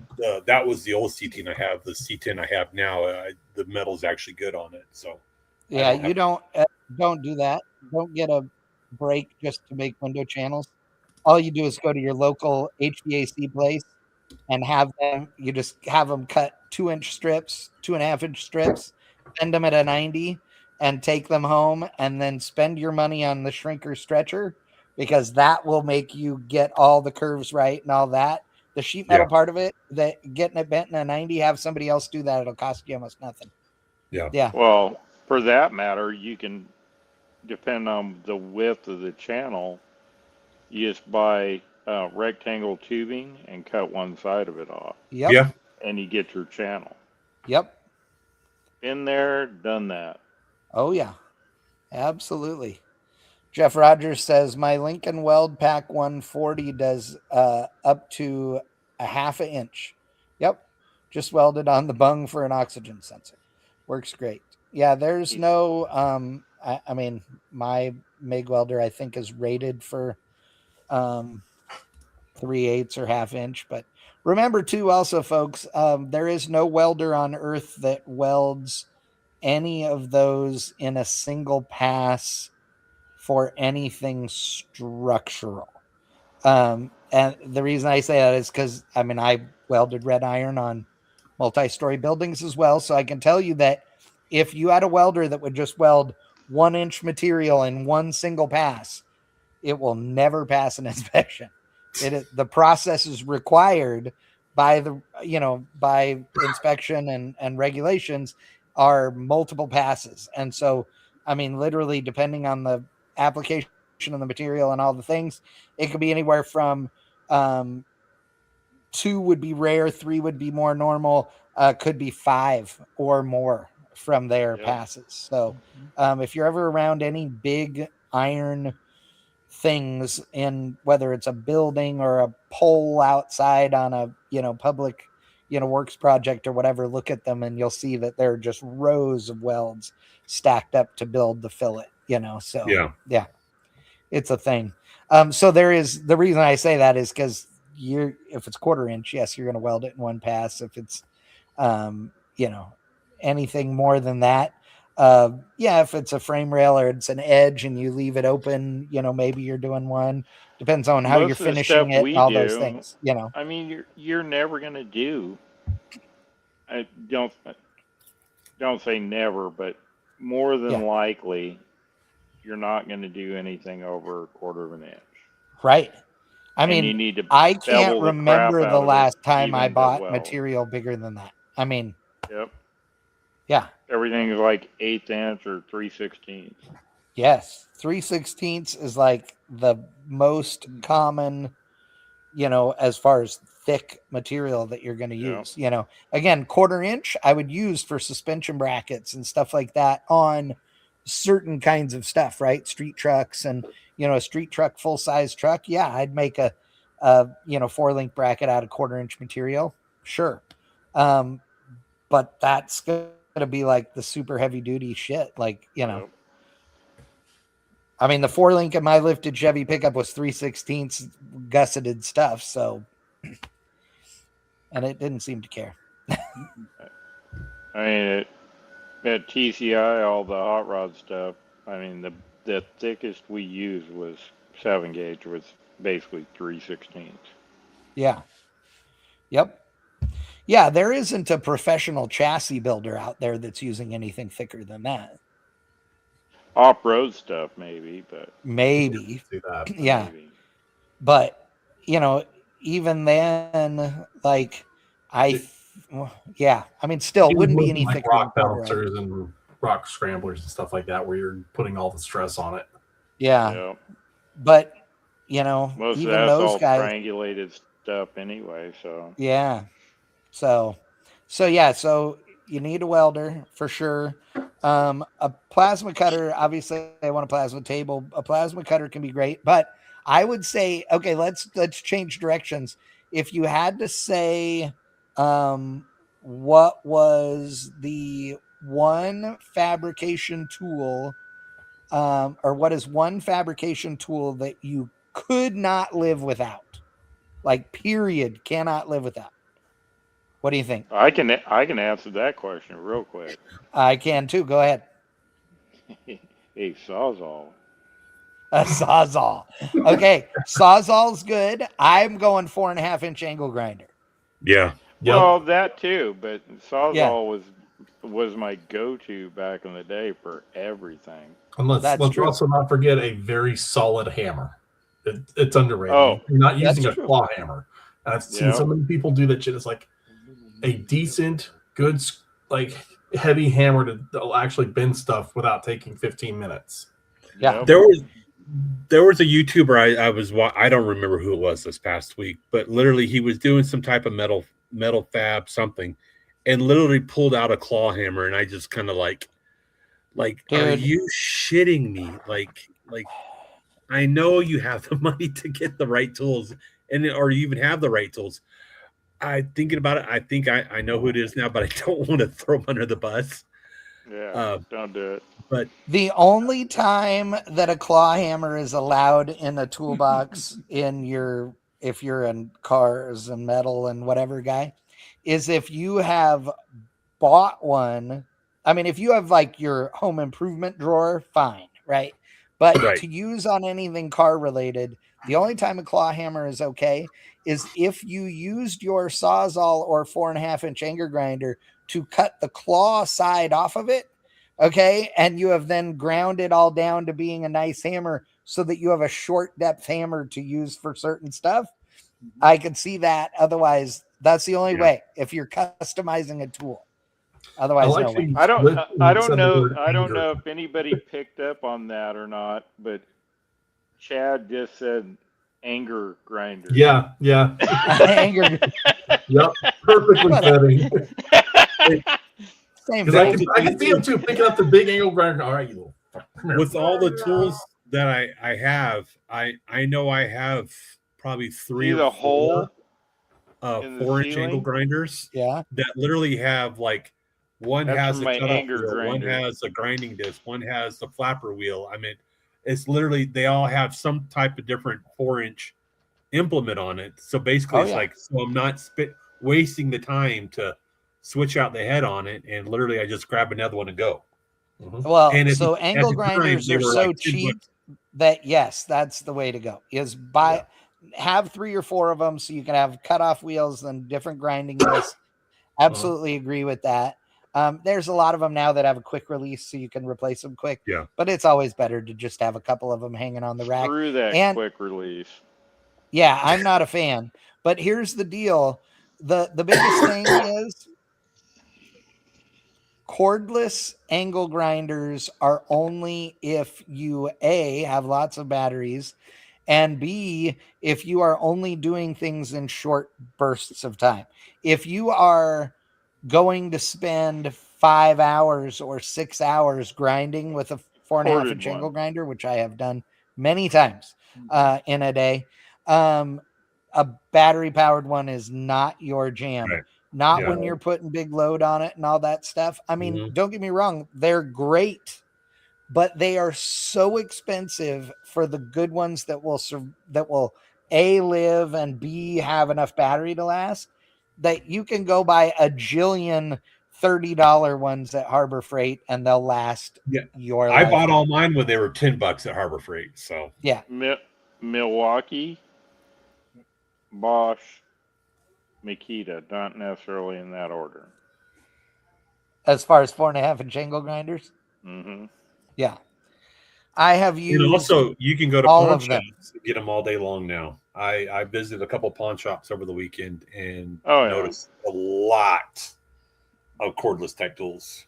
that was the old C10 I have. The C10 I have now, the metal's actually good on it. So I Yeah, don't you have. don't do that. Don't get a brake just to make window channels. All you do is go to your local HVAC place and you just have them cut 2-inch strips, 2.5-inch strips, bend them at a 90 and take them home, and then spend your money on the shrinker stretcher, because that will make you get all the curves right and all that. The sheet metal Yeah, part of it, that getting it bent in a 90, have somebody else do that. It'll cost you almost nothing. yeah, Yeah. Well, for that matter, you can depend on the width of the channel. You just buy rectangle tubing and cut one side of it off, Yep. yeah. and you get your channel. Yep. Been there, done that. Oh yeah. Absolutely. Jeff Rogers says my Lincoln Weld Pack 140 does up to a half an inch. Yep. Just welded on the bung for an oxygen sensor. Works great. Yeah, there's no I mean, my MIG welder I think is rated for 3/8 or 1/2 inch. But remember too, also, folks, there is no welder on earth that welds any of those in a single pass for anything structural. And the reason I say that is because, I mean, I welded red iron on multi-story buildings as well. So I can tell you that if you had a welder that would just weld 1-inch material in one single pass, it will never pass an inspection. The process is required by by inspection and regulations are multiple passes. And so, I mean, literally, depending on the application of the material and all the things, it could be anywhere from 2 would be rare, 3 would be more normal, could be 5 or more from their passes. So if you're ever around any big iron things in, whether it's a building or a pole outside on a public works project or whatever, look at them and you'll see that they're just rows of welds stacked up to build the fillet. So yeah, it's a thing. So there is, the reason I say that is because if it's 1/4 inch, yes, you're going to weld it in one pass. If it's anything more than that, if it's a frame rail or it's an edge and you leave it open, maybe you're doing one. Depends on how you're Most of the finishing stuff it we and all those do, things. I mean, you're never going to do. I don't say never, but more than likely, you're not going to do anything over 1/4 inch. Right. I And mean, you need to I can't bevel the crap remember the out of it last time I even to bought weld. material bigger than that. I mean, Yep. yeah. Everything is like 1/8 inch or 3/16. Yes. 3/16 is like the most common, as far as thick material that you're going to use. Again, 1/4 inch I would use for suspension brackets and stuff like that on certain kinds of stuff, right? Street trucks and, a street truck, full size truck. Yeah, I'd make a 4-link bracket out of 1/4 inch material. Sure. But that's going to be like the super heavy duty shit. Like, Yep. I mean, the 4-link in my lifted Chevy pickup was 3/16 gusseted stuff. So, and it didn't seem to care. I mean, at TCI, all the hot rod stuff, I mean, the thickest we used was 7 gauge, was basically 3/16. Yeah. Yep. Yeah, there isn't a professional chassis builder out there that's using anything thicker than that. Off-road stuff, maybe, but Maybe. See that. Yeah. maybe. But, even then, like, I mean, still Even wouldn't be with, any like thicker rock than 1/4 inch. balancers and rock scramblers and stuff like that, where you're putting all the stress on it. Yeah. Yep. But, Most of even that's those all guys. triangulated stuff anyway, so. Yeah. So yeah, so you need a welder for sure. A plasma cutter, obviously I want a plasma table. A plasma cutter can be great, but I would say, okay, let's change directions. If you had to say, what was the one fabrication tool, or what is one fabrication tool that you could not live without? Like, period, cannot live without. What do you think? I can answer that question real quick. I can too. Go ahead. A Sawzall. A Sawzall. Okay, Sawzall's good. I'm going 4.5 inch angle grinder. Yeah. Yep. Well, that too, but Sawzall was my go-to back in the day for everything. And let's true. also not forget a very solid hammer. It's underrated. Oh, You're not using that's a true. claw hammer. And I've seen so many people do that shit. It's like a decent, good, like heavy hammer that'll actually bend stuff without taking 15 minutes. Yeah. Yep. There was a YouTuber I don't remember who it was this past week, but literally he was doing some type of metal fab something, and literally pulled out a claw hammer, and I just kind of like, Dude. Are you shitting me? Like I know you have the money to get the right tools, or you even have the right tools. I thinking about it, I think I know who it is now, but I don't want to throw him under the bus. Yeah, don't do it. But The only time that a claw hammer is allowed in a toolbox if you're in cars and metal and whatever guy, is if you have bought one. I mean, if you have like your home improvement drawer, fine, right? But right, to use on anything car related, the only time a claw hammer is okay is if you used your Sawzall or 4.5-inch anger grinder to cut the claw side off of it. Okay. And you have then ground it all down to being a nice hammer so that you have a short depth hammer to use for certain stuff. I could see that. Otherwise, that's the only way if you're customizing a tool. I Otherwise, like no way. you I don't. split I and don't said the know. word I don't anger. know if anybody picked up on that or not, but Chad just said anger grinder. Yeah, yeah, Anger, yep. Perfectly fitting. same Because thing. I can see him too, picking up the big angle grinder. All right, you little fuck. Come here. with all the tools that I have, I know I have probably three See or the four hole in the 4-inch angle ceiling? grinders Yeah. that literally have like one That's has from a my cutoff anger wheel, one grinder. has a grinding disc, one has the flapper wheel. I mean, it's literally they all have some type of different 4-inch implement on it. So basically, Oh, it's yeah. like so I'm not wasting the time to switch out the head on it, and literally I just grab another one and go. Mhm. Well, And so at angle the time, grinders they are were so like 10 cheap bucks. that yes, that's the way to go. Is have 3 or 4 of them so you can have cutoff wheels and different grinding discs. Absolutely agree with that. There's a lot of them now that have a quick release so you can replace them quick. Yeah. But it's always better to just have a couple of them hanging on the rack. Screw that And quick release. yeah, I'm not a fan. But here's the deal. The biggest thing is cordless angle grinders are only if you A, have lots of batteries, and B, if you are only doing things in short bursts of time. If you are going to spend 5 hours or 6 hours grinding with a 4.5-inch Corded angle one. grinder, which I have done many times in a day, a battery powered one is not your jam. Right. Not Yeah. when you're putting big load on it and all that stuff. I mean, Mhm. don't get me wrong, they're great, but they are so expensive for the good ones that will A, live, and B, have enough battery to last, that you can go buy a jillion $30 ones at Harbor Freight and they'll last Yeah. your I life. bought all mine when they were $10 at Harbor Freight. So Yeah. Milwaukee, Bosch, Makita, not necessarily in that order. As far as 4.5-inch angle grinders. Mm-hmm. Yeah. I have and used also you can go to all pawn of them. shops and get them all day long now. I visited a couple pawn shops over the weekend and Oh, yeah. noticed a lot of cordless tech tools.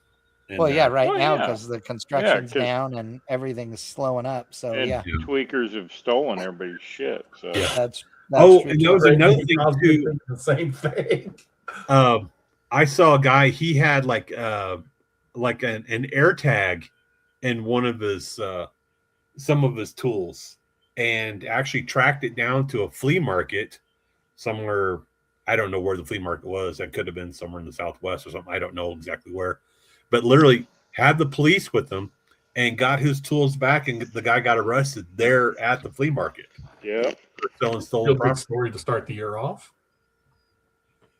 in Well, yeah, there. right Well, now yeah. because the construction's 'cause- down and everything's slowing up. So And yeah, tweakers have stolen everybody's shit. So Yeah. that's Oh, true and too. there was Crazy another thing because we're too. thinking the same thing. I saw a guy. He had like an air tag in one of his some of his tools, and actually tracked it down to a flea market somewhere. I don't know where the flea market was. That could have been somewhere in the Southwest or something. I don't know exactly where, but literally had the police with him and got his tools back, and the guy got arrested there at the flea market yeah. for selling Still stolen good property. story to start the year off.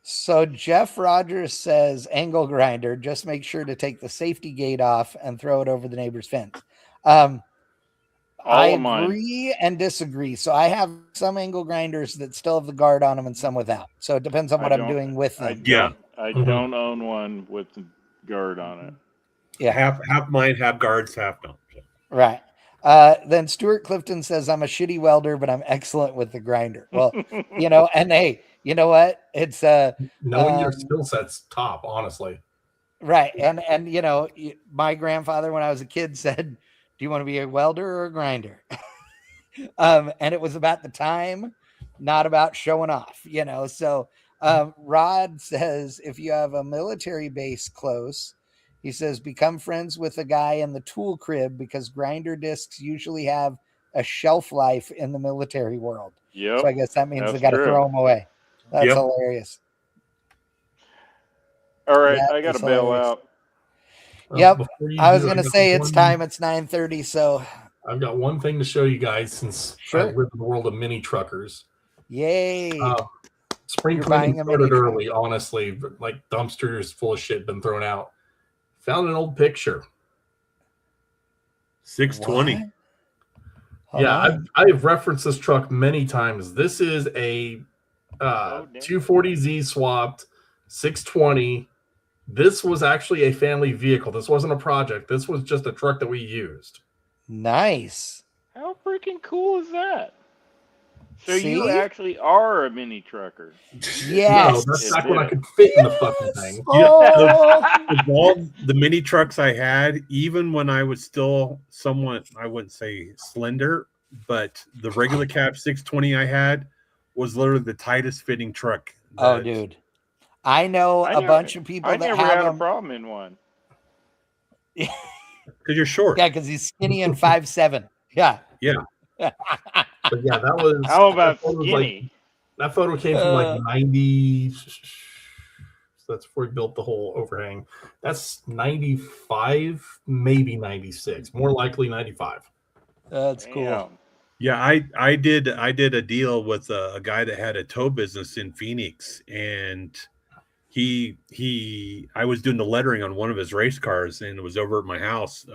So Jeff Rogers says angle grinder, just make sure to take the safety gate off and throw it over the neighbor's fence. I All of mine. agree and disagree. So I have some angle grinders that still have the guard on them and some without. So it depends on what I'm doing with them. Yeah. I Mhm. don't own one with the guard on it. Yeah. Half mine have guards, half don't. So. Right. Then Stuart Clifton says, I'm a shitty welder, but I'm excellent with the grinder. Well, and hey, you know what? It's Knowing your skill set's top, honestly. right. And my grandfather, when I was a kid, said, do you want to be a welder or a grinder? And it was about the time, not about showing off, So Rod says, if you have a military base close, he says, become friends with a guy in the tool crib because grinder discs usually have a shelf life in the military world. Yep. So I guess that means they That's got to true. throw them away. That's Yep. hilarious. All right, That I got to is bail hilarious. out. Yep. Before you I was do, gonna got say it's one- time. It's 9:30. So I've got one thing to show you guys since I Sure. live in the world of mini truckers. yay! Spring You're cleaning buying a mini started truck. early, honestly. But like dumpsters full of shit been thrown out. Found an old picture. 620. What? Hold Yeah, on. I've referenced this truck many times. This is a damn. 240Z swapped 620. This was actually a family vehicle. This wasn't a project. This was just a truck that we used. Nice. How freaking cool is that? So you See? actually are a mini trucker. Yes. No, that's It back when I did. could fit in the fucking thing. Yeah, Oh, Of all the mini trucks I had, even when I was still somewhat, I wouldn't say slender, but the regular cab 620 I had was literally the tightest fitting truck. oh, that- dude. I know I a never- bunch of people I that never have had a them. problem in one. Because you're short. Yeah, because he's skinny and 5'7". Yeah. Yeah. But yeah, that was. How about that photo was skinny? that photo came from like 90. So that's before we built the whole overhang. That's 95, maybe 96. More likely 95. That's cool. Damn. Yeah, I did a deal with a guy that had a tow business in Phoenix, and I was doing the lettering on one of his race cars, and it was over at my house,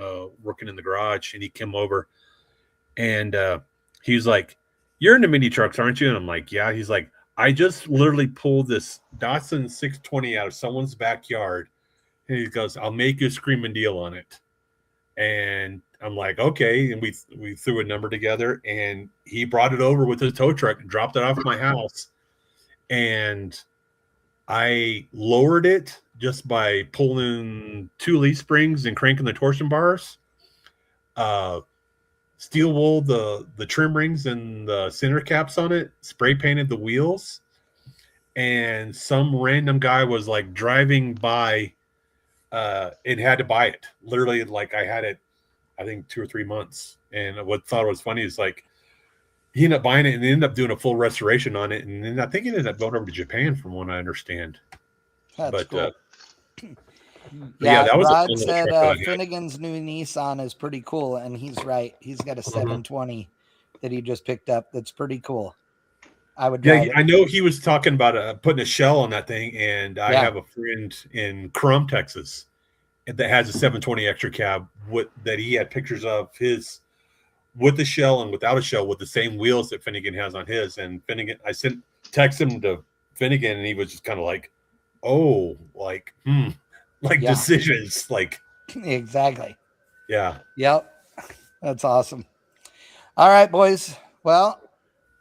working in the garage, and he came over, and he was like, "You're into mini trucks, aren't you?" And I'm like, "Yeah." He's like, "I just literally pulled this Datsun 620 out of someone's backyard," and he goes, "I'll make you a screaming deal on it." And I'm like, okay. And we threw a number together, and he brought it over with his tow truck and dropped it off my house. And I lowered it just by pulling 2 leaf springs and cranking the torsion bars. Steel wool the trim rings and the center caps on it, spray painted the wheels. And some random guy was like driving by and had to buy it. Literally, like I had it, I think 2 or 3 months. And what thought was funny is like he ended up buying it and ended up doing a full restoration on it. And then I think he ended up going over to Japan, from what I understand. That's But cool. yeah, that was a Rod fun little said truck that I had. Finnegan's new Nissan is pretty cool, and he's right. He's got a Mhm. 720 that he just picked up. That's pretty cool. I would Yeah, drive it. I know he was talking about putting a shell on that thing, and I Yeah. have a friend in Crum, Texas, that has a 720 extra cab that he had pictures of his with the shell and without a shell with the same wheels that Finnegan has on his. And Finnegan, I text him to Finnegan, and he was just kind of like, "Oh, like like Yeah. decisions, like Exactly. yeah." Yep. That's awesome. All right, boys. Well,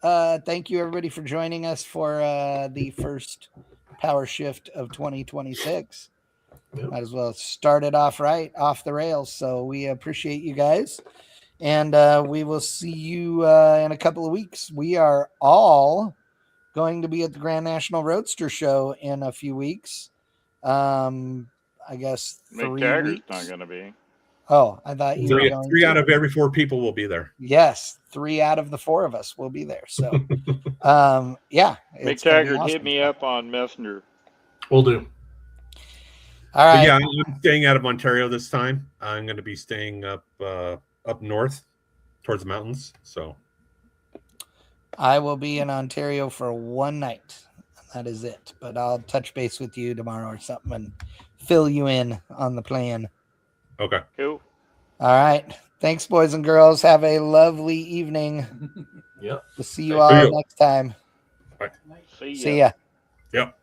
thank you everybody for joining us for the first Power Shift of 2026. Yep. Might as well start it off right, off the rails. So we appreciate you guys. And we will see you in a couple of weeks. We are all going to be at the Grand National Roadster Show in a few weeks. I guess 3 McTaggart's weeks. not going to be. Oh, I thought you were Three, going three to. out of every 4 people will be there. Yes, 3 out of the 4 of us will be there. So, yeah. it's gonna be McTaggart, hit awesome. me up on Messenger. Will do. All But right. yeah, I'm staying out of Ontario this time. I'm going to be staying up north towards the mountains. So I will be in Ontario for one night. That is it. But I'll touch base with you tomorrow or something and fill you in on the plan. okay. Cool. All right. Thanks, boys and girls. Have a lovely evening. Yep. We'll see you Thank all you. next time. See ya. See ya. Yep.